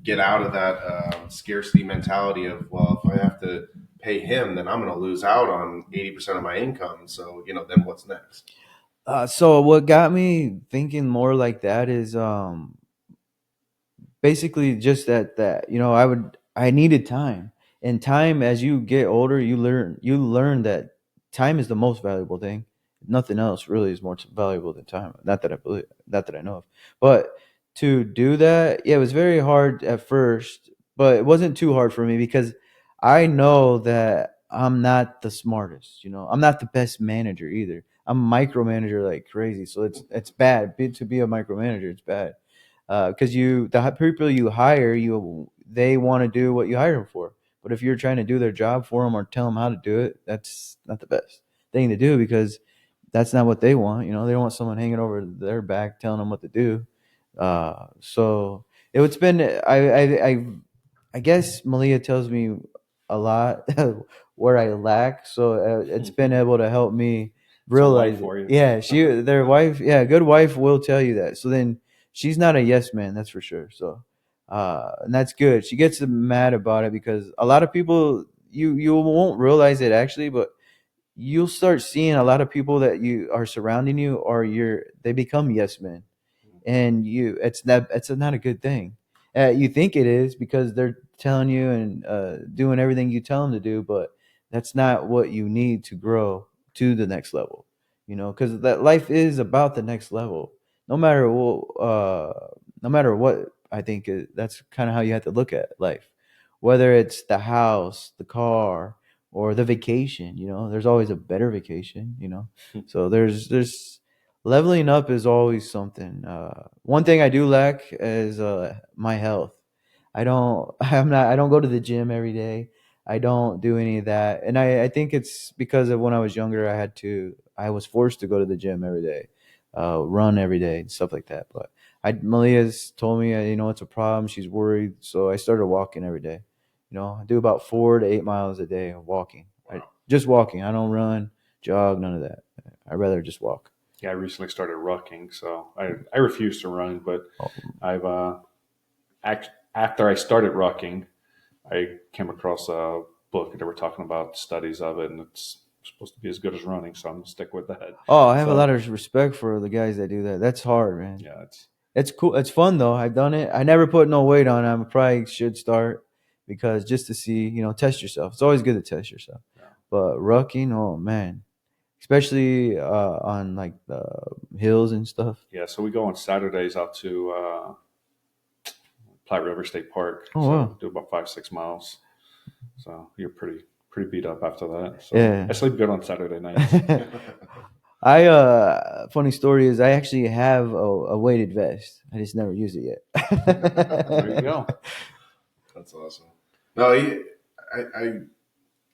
get out of that scarcity mentality of, well, if I have to pay him, then I'm going to lose out on 80% of my income. So, then what's next? So what got me thinking more like that is basically just that I needed time, and time, as you get older, you learn that time is the most valuable thing. Nothing else really is more valuable than time. Not that I know of. But to do that, yeah, it was very hard at first, but it wasn't too hard for me because I know that I'm not the smartest. I'm not the best manager either. I'm a micromanager like crazy, so it's bad. To be a micromanager, it's bad because the people you hire, they want to do what you hire them for. But if you're trying to do their job for them or tell them how to do it, that's not the best thing to do because that's not what they want. They want someone hanging over their back telling them what to do. So it's been I guess Malia tells me a lot where I lack, so it's been able to help me it's a wife realize it. for you. Yeah, their wife, yeah, a good wife will tell you that. So then she's not a yes man, that's for sure. So, and that's good. She gets mad about it because a lot of people you won't realize it actually, but you'll start seeing a lot of people that you are surrounding you, or they become yes men, and it's not a good thing. You think it is because they're telling you and doing everything you tell them to do, but that's not what you need to grow to the next level. Because that life is about the next level. No matter what, I think that's kind of how you have to look at life. Whether it's the house, the car, or the vacation, there's always a better vacation. So there's leveling up is always something. One thing I do lack is my health. I don't go to the gym every day. I don't do any of that. And I think it's because of when I was younger, I was forced to go to the gym every day, run every day and stuff like that. But Malia's told me, it's a problem. She's worried. So I started walking every day. I do about 4 to 8 miles a day of walking. Just walking. I don't run, jog, none of that. I rather just walk. Yeah, I recently started rucking, so I refuse to run, but I've after I started rucking, I came across a book and they were talking about studies of it, and it's supposed to be as good as running, so I'm gonna stick with that. Oh, I have a lot So of respect for the guys that do that. That's hard, man. yeah, It's cool. It's fun though. I've done it. I never put no weight on it. I probably should start because just to see, test yourself. It's always good to test yourself. yeah, But rucking, oh man, especially on like the hills and stuff. yeah. So we go on Saturdays out to Platte River State Park, Oh so wow, do about 5 6 miles. So you're pretty beat up after that. So I yeah. sleep good on Saturday nights. I funny story is I actually have a weighted vest. I just never used it There you yet. go. That's awesome. No, I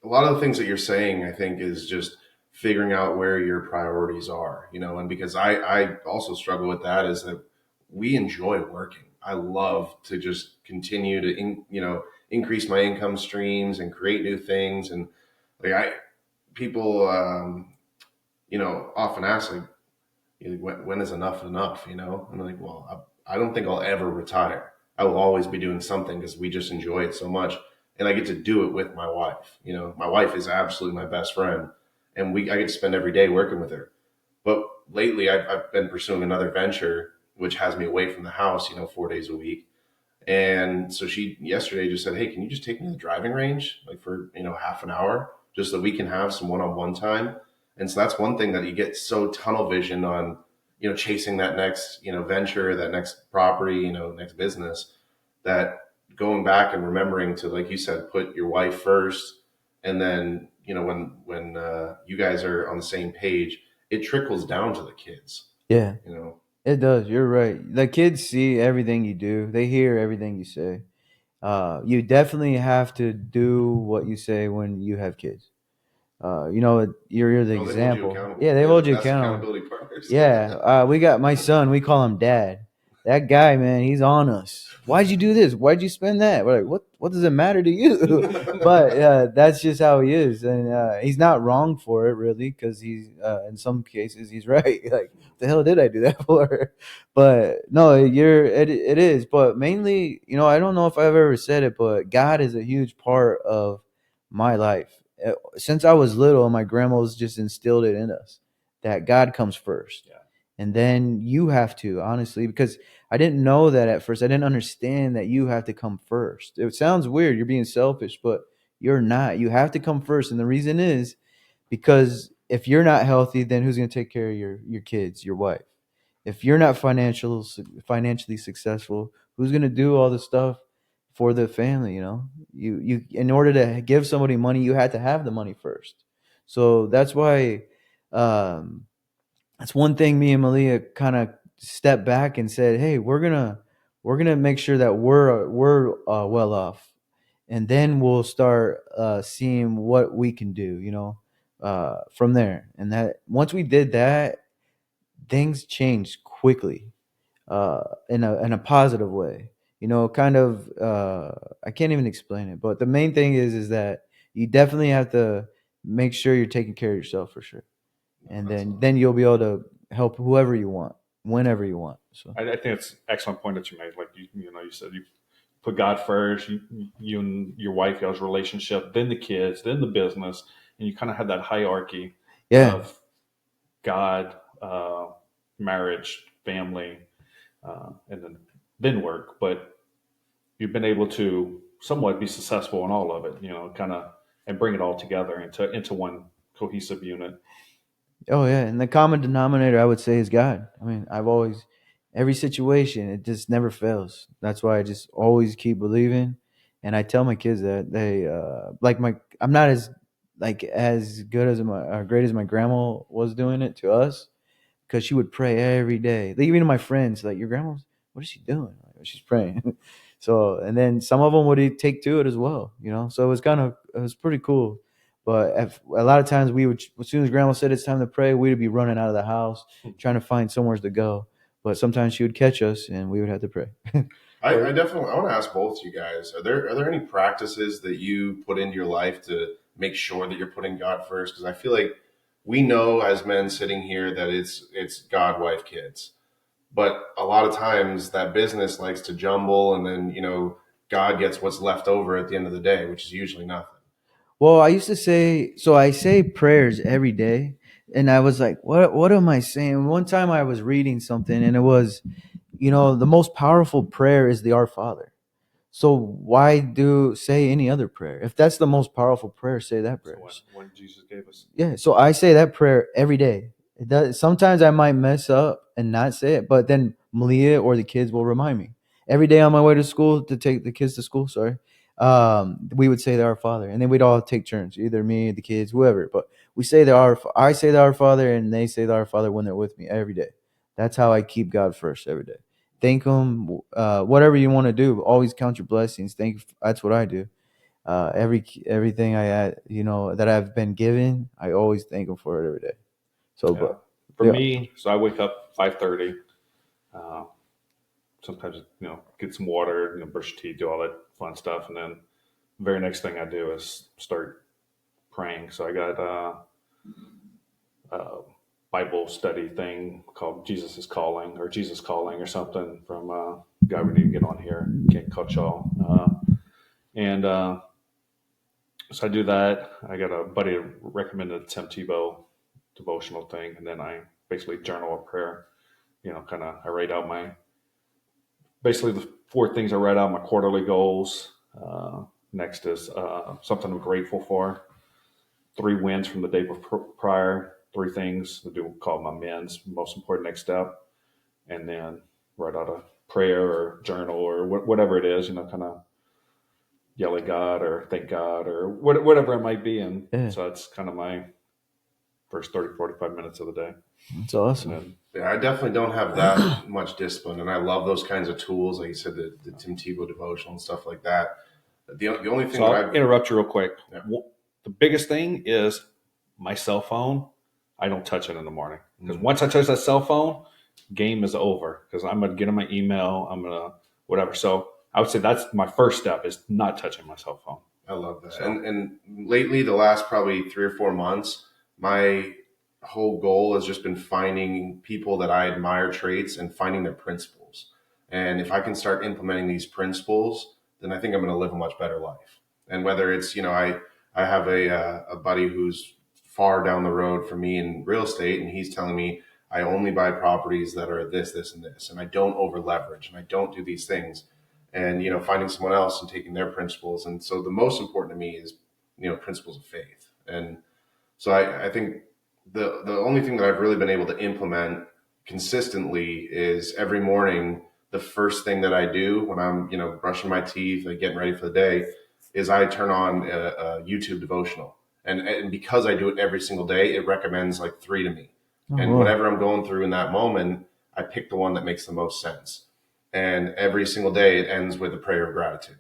a lot of the things that you're saying, I think, is just figuring out where your priorities are, and because I also struggle with that is that we enjoy working. I love to just continue to, increase my income streams and create new things. And like people, often ask like, when is enough enough, I'm like, well, I don't think I'll ever retire. I will always be doing something because we just enjoy it so much, and I get to do it with my wife. My wife is absolutely my best friend, and I get to spend every day working with her. But lately I've been pursuing another venture which has me away from the house, 4 days a week. And so she yesterday just said, "Hey, can you just take me to the driving range, like for half an hour, just so we can have some one-on-one time?" And so that's one thing that you get so tunnel vision on, chasing that next venture, that next property, next business, that going back and remembering to, like you said, put your wife first, and then when you guys are on the same page, it trickles down to the kids. Yeah, You know, it does. You're right. The kids see everything you do. They hear everything you say. You definitely have to do what you say when you have kids. You know, you're the Oh, they hold you example. accountable. Yeah, they They're the hold you best accountable. accountability partners. Yeah, we got my son. We call him Dad. That guy, man, he's on us. Why'd you do this? Why'd you spend that? We're like, what? What does it matter to you? But that's just how he is, and he's not wrong for it, really, because he's in some cases he's right. Like, the hell did I do that for? But no, it is. But mainly, you know, I don't know if I've ever said it, but God is a huge part of my life. Since I was little, my grandma's just instilled it in us that God comes first. Yeah. And then you have to, honestly, because I didn't know that at first. I didn't understand that you have to come first. It sounds weird. You're being selfish, but you're not. You have to come first. And the reason is because if you're not healthy, then who's going to take care of your kids, your wife? If you're not financially successful, who's going to do all the stuff for the family? You know, you in order to give somebody money, you had to have the money first. So that's why um, that's one thing me and Malia kind of stepped back and said, "Hey, we're gonna make sure that we're well off, and then we'll start seeing what we can do, you know, from there." And that once we did that, things changed quickly, in a positive way. You know, kind of I can't even explain it, but the main thing is that you definitely have to make sure you're taking care of yourself for sure, No, and then absolutely. then you'll be able to help whoever you want, whenever you want. So I think it's an excellent point that you made. Like you said you put God first. You and your wife, y'all's relationship, then the kids, then the business, and you kind of have that hierarchy yeah, of God, marriage, family, and then work. But you've been able to somewhat be successful in all of it. Kind of and bring it all together into one cohesive unit. oh yeah, and the common denominator I would say is God. I mean, I've always every situation it just never fails. That's why I just always keep believing, and I tell my kids that they like my I'm not as good as my great as my grandma was doing it to us, because she would pray every day. Like, even my friends, like, your grandma's, what is she doing? Like, "Oh, she's praying." So, and then some of them would take to it as well, you know. So it was pretty cool. But a lot of times we would, as soon as grandma said it's time to pray, we'd be running out of the house trying to find somewhere to go. But sometimes she would catch us and we would have to pray. I definitely I want to ask both you guys. Are there any practices that you put into your life to make sure that you're putting God first? Because I feel like we know as men sitting here that it's God, wife, kids. But a lot of times that business likes to jumble, and then God gets what's left over at the end of the day, which is usually nothing. Well, I used to say, so I say prayers every day. And I was like, what am I saying? One time I was reading something and it was, you know, the most powerful prayer is the Our Father. So why do say any other prayer? If that's the most powerful prayer, say that So prayer. when Jesus gave us, Yeah, so I say that prayer every day. It does, sometimes I might mess up and not say it, but then Malia or the kids will remind me. Every day on my way to school to take the kids to school, sorry, we would say the Our Father, and then we'd all take turns, either me, the kids, whoever. But we say I say the Our Father, and they say the Our Father when they're with me every day. That's how I keep God first every day. Thank Him, whatever you want to do. Always count your blessings. That's what I do. Everything I had, you know, that I've been given, I always thank him for it every day. So, yeah. but For yeah, me, so I wake up 5:30. Uh, Sometimes get some water, brush your teeth, do all that fun stuff, and then the very next thing I do is start praying. So I got a Bible study thing called Jesus is Calling or Jesus Calling or something from a guy we need to get on here. Can't cut y'all. And So I do that. I got a buddy who recommended a Tim Tebow devotional thing, and then I basically journal a prayer. Kind of I write out my basically the four things I write out my quarterly goals. Next is something I'm grateful for. 3 wins from the day prior. 3 things I do call my men's most important next step, and then write out a prayer or journal or whatever it is. Kind of yell at God or thank God or whatever it might be. And yeah, so that's kind of my first 30, 45 minutes of the day. That's And awesome. then, Yeah, I definitely don't have that much discipline, and I love those kinds of tools, like you said, the Tim Tebow devotional and stuff like that. The only thing so that I'll I've interrupt you real quick. Yeah. The biggest thing is my cell phone. I don't touch it in the morning because once I touch that cell phone, game is over because I'm going to get in my email. I'm going to whatever. So I would say that's my first step is not touching my cell phone. I love that. So- And lately, the last probably 3 or 4 months, my whole goal has just been finding people that I admire traits and finding their principles. And if I can start implementing these principles, then I think I'm going to live a much better life. And whether it's, I have a buddy who's far down the road from me in real estate, and he's telling me I only buy properties that are this, this, and this, and I don't over leverage, and I don't do these things. And finding someone else and taking their principles. And so the most important to me is principles of faith. And so I think the only thing that I've really been able to implement consistently is every morning, the first thing that I do when I'm brushing my teeth and getting ready for the day is I turn on a YouTube devotional. And because I do it every single day, it recommends like 3 to me. And wow. whatever I'm going through in that moment, I pick the one that makes the most sense. And every single day it ends with a prayer of gratitude.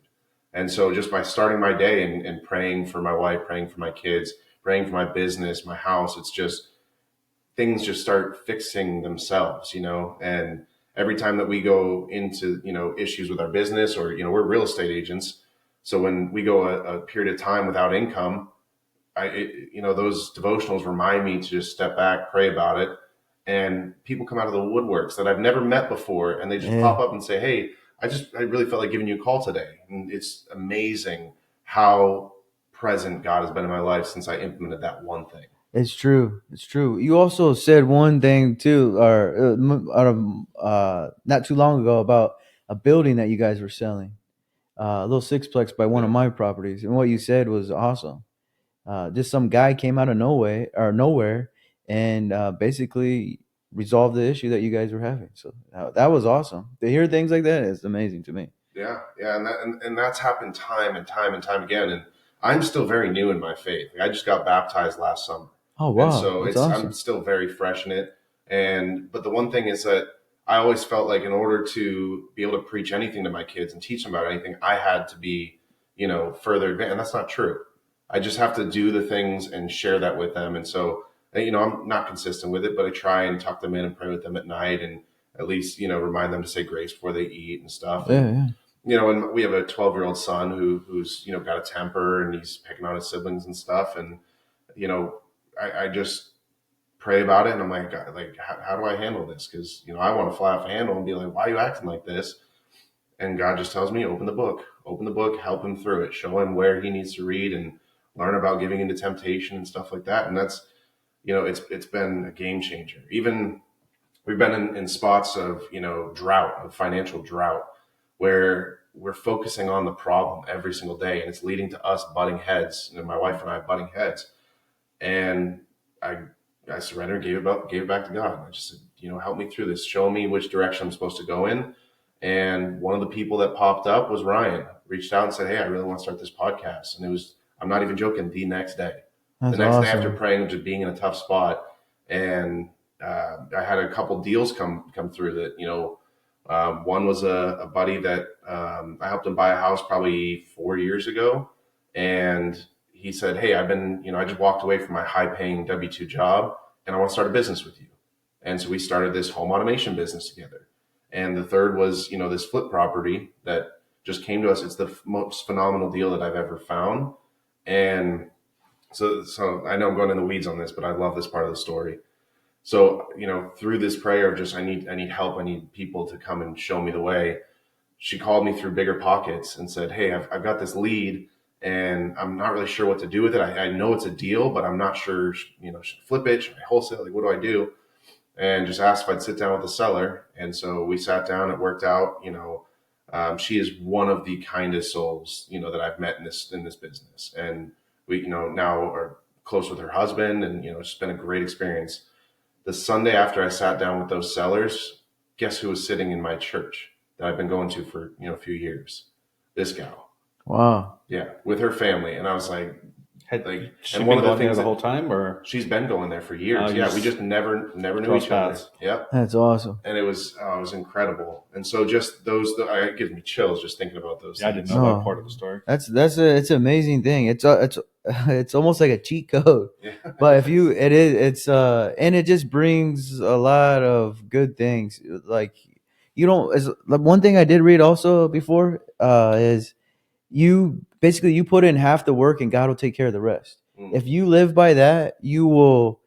And so just by starting my day and praying for my wife, praying for my kids, praying for my business, my house, it's just things just start fixing themselves, and every time that we go into, issues with our business or, we're real estate agents. So when we go a period of time without income, those devotionals remind me to just step back, pray about it. And people come out of the woodworks that I've never met before, and they just pop up and say, "Hey, I really felt like giving you a call today." And it's amazing how present God has been in my life since I implemented that one thing. It's true. It's true. You also said one thing too, or not too long ago about a building that you guys were selling, a little sixplex by one of my properties, and what you said was awesome. Just some guy came out of nowhere and basically resolved the issue that you guys were having. So that was awesome. To hear things like that is amazing to me. Yeah, and that's happened time and time and time again. And I'm still very new in my faith. I just got baptized last summer. Oh wow, And so that's I'm awesome. still very fresh in it. But the one thing is that I always felt like in order to be able to preach anything to my kids and teach them about anything, I had to be, further advanced. And that's not true. I just have to do the things and share that with them. And so, I'm not consistent with it, but I try and tuck them in and pray with them at night and at least, remind them to say grace before they eat and stuff. Yeah. And we have a 12-year-old son who's got a temper and he's picking on his siblings and stuff. And, I just pray about it. And I'm like, God, like, how do I handle this? Because, I want to fly off a handle and be like, why are you acting like this? And God just tells me, open the book, help him through it, show him where he needs to read and learn about giving into temptation and stuff like that. And that's, it's been a game changer. Even we've been in spots of, financial drought, where we're focusing on the problem every single day. And it's leading to us butting heads, my wife and I butting heads. And I surrendered, gave it back to God. I just said, help me through this. Show me which direction I'm supposed to go in. And one of the people that popped up was Ryan. Reached out and said, "Hey, I really want to start this podcast." And it was, I'm not even joking, the next day. That's The next awesome. day after praying, just being in a tough spot. And I had a couple deals come through that, one was a buddy that I helped him buy a house probably 4 years ago. And he said, "Hey, I just walked away from my high paying W-2 job and I want to start a business with you." And so we started this home automation business together. And the third was, this flip property that just came to us. It's the most phenomenal deal that I've ever found. And so I know I'm going in the weeds on this, but I love this part of the story. So, through this prayer of just, I need help. I need people to come and show me the way. She called me through Bigger Pockets and said, "Hey, I've got this lead and I'm not really sure what to do with it. I know it's a deal, but I'm not sure, should I flip it? Should I wholesale? Like, what do I do?" And just asked if I'd sit down with the seller. And so we sat down, it worked out. She is one of the kindest souls, that I've met in this business. And we, now are close with her husband, and, it's been a great experience. The Sunday after I sat down with those sellers, guess who was sitting in my church that I've been going to for, a few years? This gal. Wow. Yeah, with her family. And I was like, Had Like, she and one been of the going there things the that whole time, or she's been going there for years. you Yeah, we just never knew cross each other. paths? Yep. That's awesome. And it was incredible. And so just it gives me chills just thinking about those Yeah, I didn't things. know that No, part of the story. it's an amazing thing. It's almost like a cheat code. Yeah. But if you it is it's and it just brings a lot of good things. Like you don't as like one thing I did read also before is you basically you put in half the work and God will take care of the rest. Mm. If you live by that, you will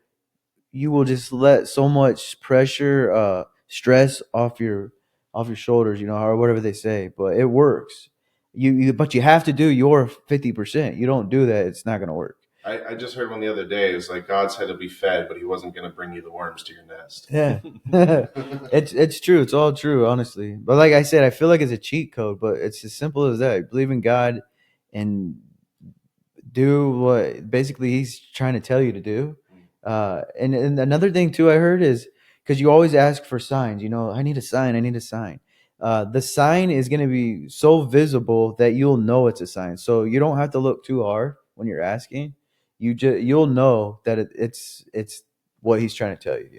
just let so much pressure, stress off your shoulders, or whatever they say. But it works. But you have to do your 50%. You don't do that, it's not gonna work. I just heard one the other day. It was like God said to be fed, but he wasn't going to bring you the worms to your nest. Yeah, it's true. It's all true, honestly. But like I said, I feel like it's a cheat code, but it's as simple as that. Believe in God and do what basically He's trying to tell you to do. And another thing too, I heard is because you always ask for signs. I need a sign. I need a sign. The sign is going to be so visible that you'll know it's a sign. So you don't have to look too hard when you're asking. You'll know that it's what He's trying to tell you.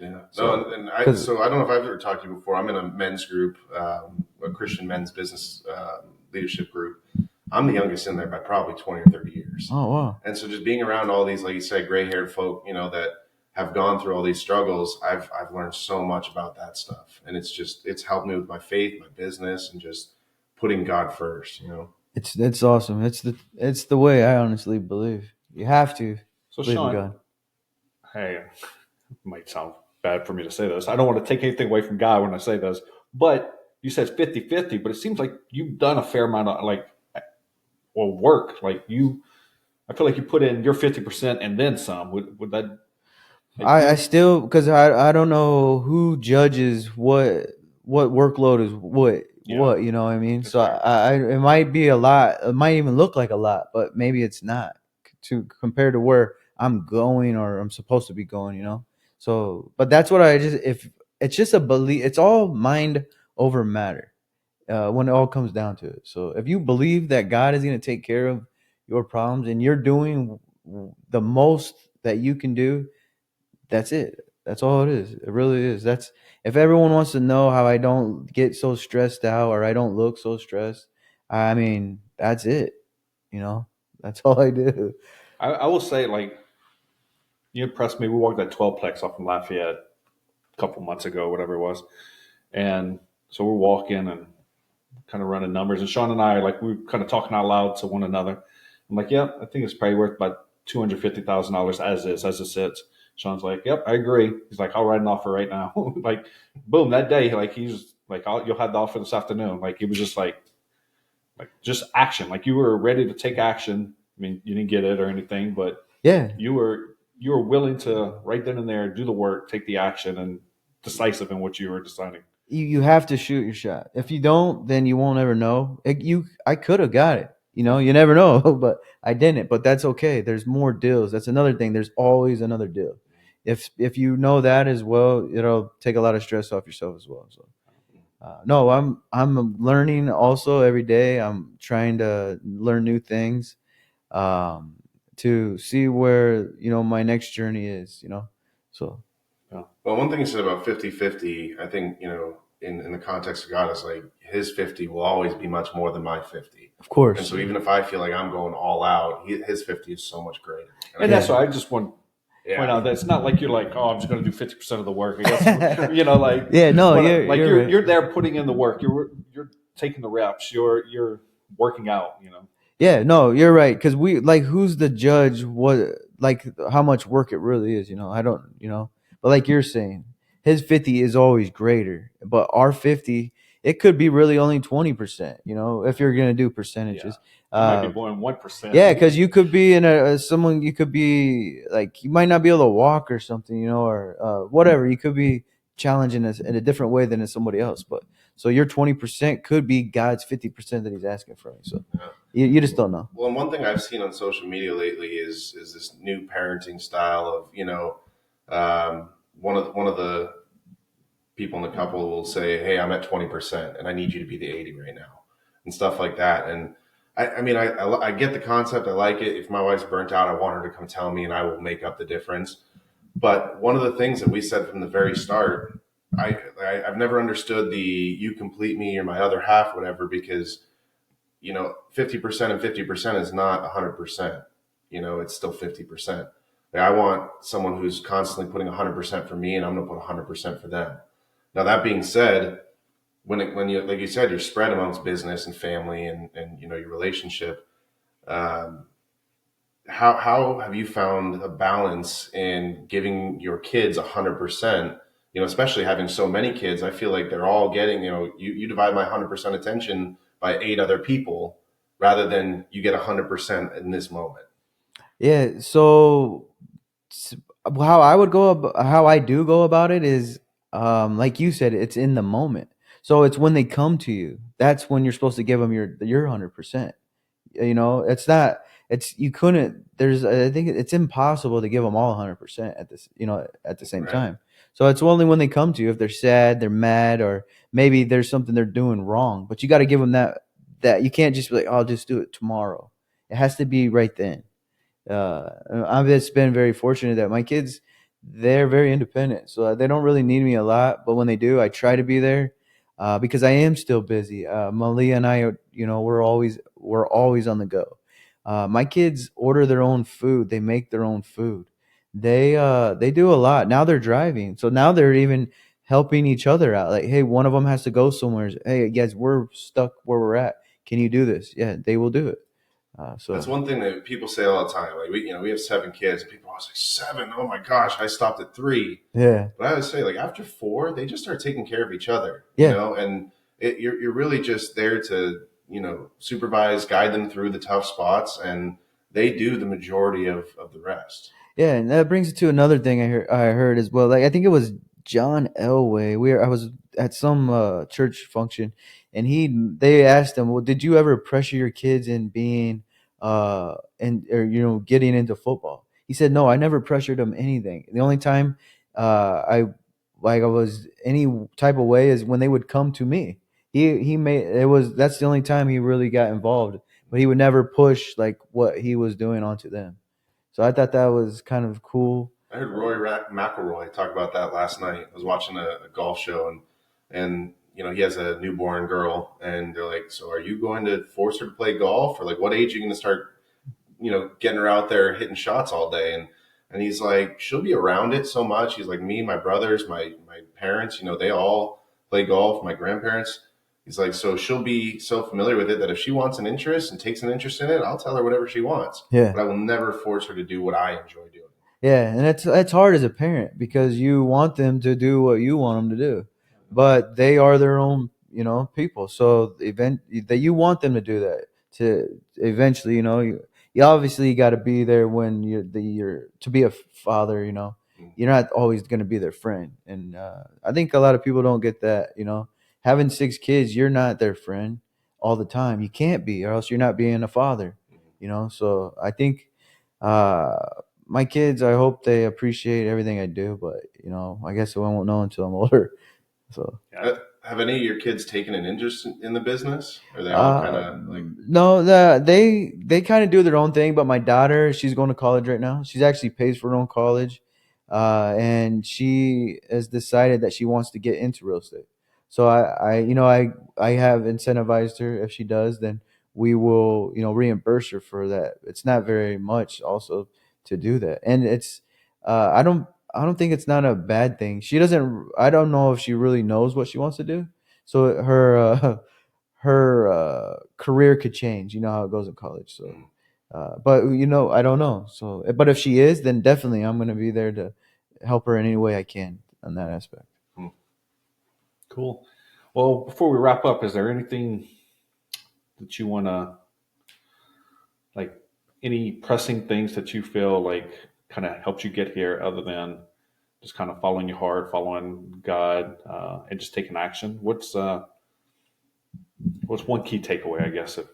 Yeah. So No, and because I don't know if I've ever talked to you before. I'm in a men's group, a Christian men's business leadership group. I'm the youngest in there by probably 20 or 30 years. oh wow, And so just being around all these, like you said, gray haired folk, that have gone through all these struggles, I've learned so much about that stuff. And it's helped me with my faith, my business, and just putting God first. it's awesome. It's the way I honestly believe. You have to So, believe in Sean, God. hey, it might sound bad for me to say this. I don't want to take anything away from God when I say this, but you said 50-50, but it seems like you've done a fair amount of work. I feel like you put in your 50% and then some. Would that make I you? still because I don't know who judges what workload is Yeah, what you know what I mean. it's So fair. it might be a lot. It might even look like a lot, but maybe it's not to compared to where I'm going or I'm supposed to be going. So, but that's what I just if it's just a belief. It's all mind over matter when it all comes down to it. So if you believe that God is going to take care of your problems and you're doing the most that you can do, that's it. That's all it is. It really is. That's if everyone wants to know how I don't get so stressed out or I don't look so stressed, I mean, that's it. You know, that's all I do. I will say, you impressed me. We walked that 12-plex off in Lafayette a couple months ago, whatever it was. And so we're walking and kind of running numbers. And Sean and I, we were kind of talking out loud to one another. I'm like, yeah, I think it's probably worth about $250,000 as it sits. Sean's like, yep, I agree. He's like, I'll write an offer right now. Boom, that day, he's like, you'll have the offer this afternoon. He was just just action. You were ready to take action. I mean, you didn't get it or anything, but Yeah, you were willing to right then and there do the work, take the action, and decisive in what you were deciding. you have to shoot your shot. If you don't, then you won't ever know. I could have got it. You never know, but I didn't. But that's okay. There's more deals. That's another thing. There's always another deal. If you know that as well, it'll take a lot of stress off yourself as well. So. No, I'm learning also every day. I'm trying to learn new things um, to see where my next journey is. So Yeah. Well, one thing you said about 50-50, I think, in the context of God, is like his 50 will always be much more than my 50. of And course, so even if I feel like I'm going all out, his 50 is so much greater. And Yeah. that's why I just want to point Yeah. out that it's not like you're like, oh, I'm just going to do 50% of the work. I guess, yeah, no, but you're right. you're there putting in the work. You're taking the reps. You're working out. Yeah, no, you're right. Because we who's the judge? What how much work it really is? I don't. But like you're saying, his 50 is always greater, but our 50, it could be really only 20%. If you're gonna do percentages. You might be Uh, blowing 1%. yeah, because you could be in someone. You could be you might not be able to walk or something. Or whatever. You could be challenging us in a different way than somebody else. But so your 20% could be God's 50% that He's asking from you. So. Yeah. You just don't know. Well, and one thing I've seen on social media lately is this new parenting style of one of the people in the couple will say, "Hey, I'm at 20%, and I need you to be the 80 right now," and stuff like that. And I get the concept. I like it. If my wife's burnt out, I want her to come tell me, and I will make up the difference. But one of the things that we said from the very start, I've never understood the "you complete me, you're my other half," whatever, because 50% and 50% is not 100%. It's still 50%. Like, I want someone who's constantly putting 100% for me, and I'm going to put 100% for them. Now, that being said, when you, like you said, you're spread amongst business and family and your relationship, um, how have you found a balance in giving your kids 100%? Especially having so many kids, I feel like they're all getting, you divide my 100% attention by 8 other people rather than you get 100% in this moment. Yeah. So s- how I do go about it is, like you said, it's in the moment. So it's when they come to you. That's when you're supposed to give them your 100%. It's not. It's you couldn't. There's. I think it's impossible to give them all 100% at this. At the same Right. time. So it's only when they come to you, if they're sad, they're mad, or maybe there's something they're doing wrong. But you got to give them that. That you can't just be like, "Oh, I'll just do it tomorrow." It has to be right then. I've just been very fortunate that my kids, they're very independent, so they don't really need me a lot. But when they do, I try to be there, because I am still busy. Malia and I, we're always on the go. My kids order their own food. They make their own food. They do a lot. Now they're driving, so now they're even helping each other out. Like, hey, one of them has to go somewhere. Hey, guys, we're stuck where we're at. Can you do this? Yeah, they will do it. That's So one thing that people say all the time. Like we have 7 kids, and people are always like, 7. Oh my gosh, I stopped at 3. yeah. But I would say, like, after 4, they just start taking care of each other, Yeah, and you're really just there to supervise, guide them through the tough spots, and they do the majority of the rest. yeah, and that brings it to another thing I heard as well. Like, I think it was John Elway. I was at some church function, and they asked him, "Well, did you ever pressure your kids in being and or getting into football?" He said, "No, I never pressured them anything. The only time I I was any type of way is when they would come to me. He made it was That's the only time he really got involved, but he would never push like what he was doing onto them." So I thought that was kind of cool. I heard McElroy talk about that last night. I was watching a golf show, and he has a newborn girl, and they're like, "So are you going to force her to play golf, or like what age are you going to start getting her out there hitting shots all day?" And he's like, "She'll be around it so much." He's like, "Me, my brothers, my parents, they all play golf. My grandparents." He's like, "So she'll be so familiar with it that if she wants an interest and takes an interest in it, I'll tell her whatever she wants, Yeah. but I will never force her to do what I enjoy doing." Yeah, and it's hard as a parent because you want them to do what you want them to do, but they are their own, people. So the event that you want them to do that to eventually, you obviously got to be there when you're to be a father. You're not always going to be their friend, and I think a lot of people don't get that. Having 6 kids, you're not their friend all the time. You can't be, or else you're not being a father. So I think. Uh, my kids, I hope they appreciate everything I do, but I guess I won't know until I'm older. So, Yeah. Have any of your kids taken an interest in the business? Are they all kind of like, no, they kind of do their own thing. But my daughter, she's going to college right now. She's actually pays for her own college, and she has decided that she wants to get into real estate. So I have incentivized her. If she does, then we will reimburse her for that. It's not very much also to do that, and it's I don't think it's not a bad thing. She doesn't. I don't know if she really knows what she wants to do. So her career could change. You know how it goes in college. So, mm, but I don't know. So, but if she is, then definitely I'm going to be there to help her in any way I can on that aspect. mm. Cool. Well, before we wrap up, is there anything that you want to, like, any pressing things that you feel like kind of helped you get here other than just kind of following your heart, following God, and just taking action? What's one key takeaway, I guess, if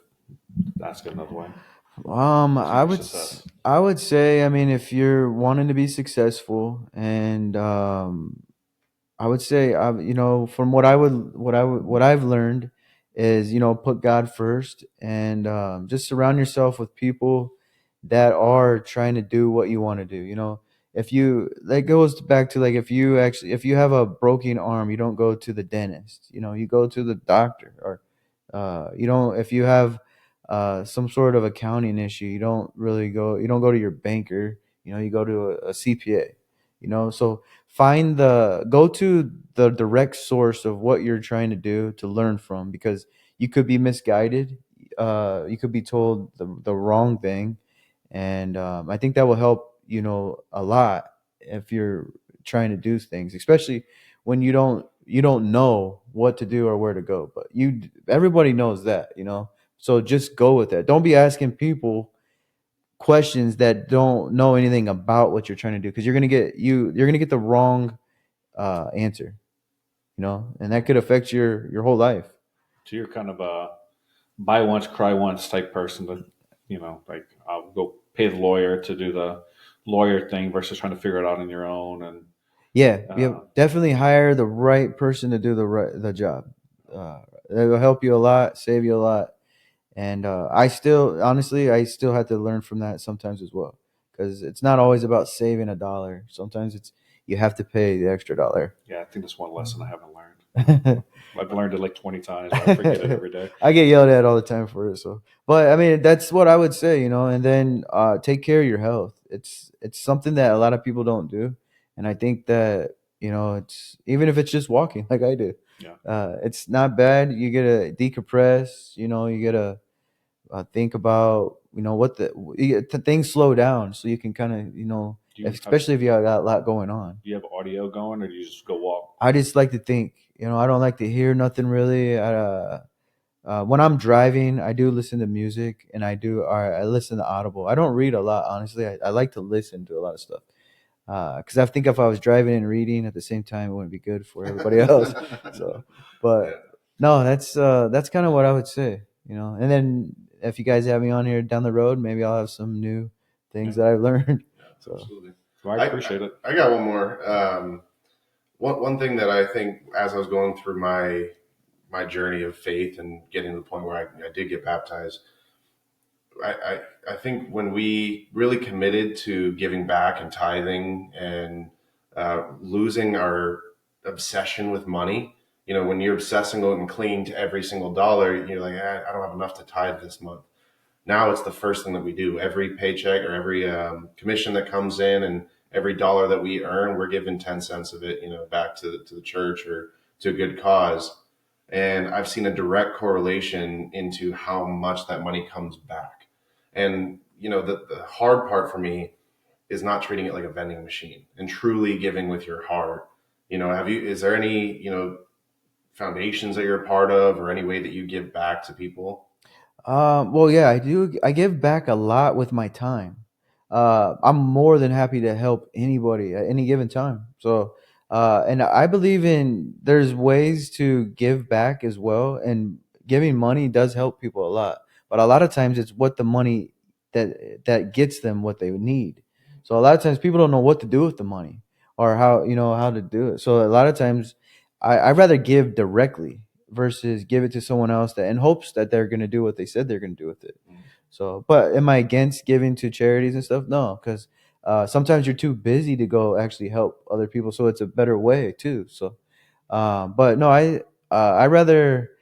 ask it another way, to I your would success? I would say, I mean, if you're wanting to be successful, and I would say, from what I've learned is, put God first, and just surround yourself with people that are trying to do what you want to do. If you, that goes back to, like, if you have a broken arm, you don't go to the dentist. You go to the doctor. Or you don't if you have some sort of accounting issue, you don't go to your banker. You go to a CPA. So go to the direct source of what you're trying to do to learn from, because you could be misguided. You could be told the wrong thing, and I think that will help, a lot if you're trying to do things, especially when you don't know what to do or where to go. But everybody knows that. So just go with it. Don't be asking people questions that don't know anything about what you're trying to do, because you're gonna get the wrong answer. And that could affect your whole life. So you're kind of a buy once, cry once type person. That like I'll go pay the lawyer to do the lawyer thing versus trying to figure it out on your own. And Yeah, uh, definitely hire the right person to do the job. It will help you a lot, save you a lot. And I still had to learn from that sometimes as well, because it's not always about saving a dollar. Sometimes you have to pay the extra dollar. yeah, I think that's one lesson I haven't learned. I've learned it like 20 times, but I forget it every day. I get yelled at all the time for it. So, but I mean, that's what I would say. And then take care of your health. It's something that a lot of people don't do, and I think that, it's, even if it's just walking, like I do. Yeah. It's not bad. You get to decompress. You get to think about, what things slow down, so you can kind of, Do you have especially if you got a lot going on. do you have audio going, or do you just go walk? I just like to think. I don't like to hear nothing really. When I'm driving, I do listen to music, and I listen to Audible. I don't read a lot, honestly. I like to listen to a lot of stuff, because I think if I was driving and reading at the same time, it wouldn't be good for everybody else. So, Yeah. but no, that's kind of what I would say. And then if you guys have me on here down the road, maybe I'll have some new things Yeah. that I've learned. Yeah, So absolutely. Well, I appreciate it. I got one more. One thing that I think, as I was going through my journey of faith and getting to the point where I did get baptized, I think when we really committed to giving back and tithing and losing our obsession with money, when you're obsessing and clinging to every single dollar, you're like, I don't have enough to tithe this month. Now it's the first thing that we do. Every paycheck or every commission that comes in, and every dollar that we earn, we're giving 10 cents of it, back to the church or to a good cause. And I've seen a direct correlation into how much that money comes back. And, the hard part for me is not treating it like a vending machine and truly giving with your heart. Is there any, foundations that you're a part of, or any way that you give back to people? Well, yeah, I do. I give back a lot with my time. I'm more than happy to help anybody at any given time. So, and I believe in there's ways to give back as well, and giving money does help people a lot. But a lot of times, it's what the money that gets them what they need. So a lot of times, people don't know what to do with the money, or how to do it. So a lot of times, I'd rather give directly versus give it to someone else, that in hopes that they're going to do what they said they're going to do with it. So, but am I against giving to charities and stuff? No, because sometimes you're too busy to go actually help other people. So it's a better way too. So, but no, I rather,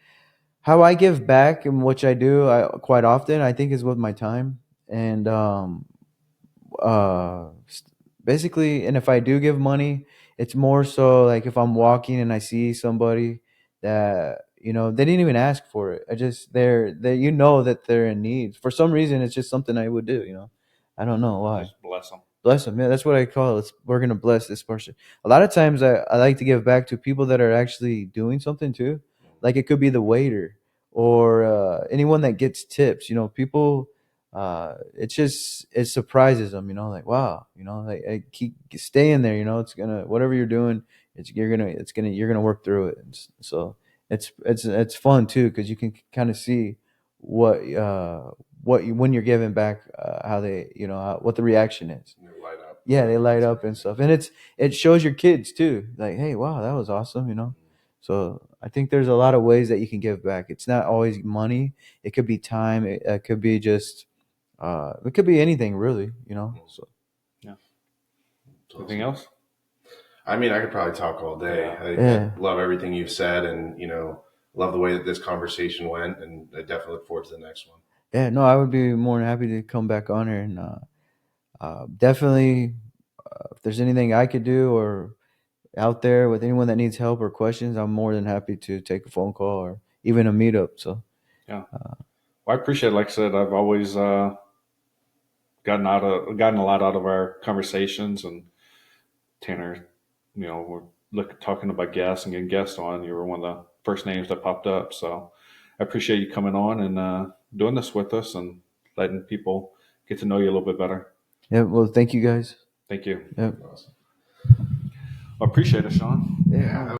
how I give back, and which I do quite often, I think, is with my time. And uh basically, and if I do give money, it's more so like if I'm walking and I see somebody that, they didn't even ask for it. I just they that they're in need for some reason. It's just something I would do. I don't know why. Just bless them. Bless them. Yeah, that's what I call it. We're gonna bless this person. A lot of times, I like to give back to people that are actually doing something too. Like, it could be the waiter, or anyone that gets tips. People. It surprises them. Like, wow. Like, I keep staying there. It's gonna, whatever you're doing, you're gonna work through it. And so it's fun too, because you can kind of see when you're giving back, how they, what the reaction is. They light up. Yeah, they light up and stuff, and it shows your kids too. Like, hey, wow, that was awesome. So I think there's a lot of ways that you can give back. It's not always money. It could be time. It could be just it could be anything really, you know. So Yeah. It's Anything awesome. else? I mean, I could probably talk all day. Yeah. I love everything you've said, and love the way that this conversation went, and I definitely look forward to the next one. yeah, no, I would be more than happy to come back on here and definitely if there's anything I could do or out there with anyone that needs help or questions, I'm more than happy to take a phone call or even a meetup. So Yeah. Well, I appreciate it. Like I said, I've always gotten a lot out of our conversations, and Tanner, we're talking about guests and getting guests on. You were one of the first names that popped up, so I appreciate you coming on and doing this with us and letting people get to know you a little bit better. yeah, well, thank you guys. Thank you. Yeah, Awesome. I appreciate it, Sean. yeah.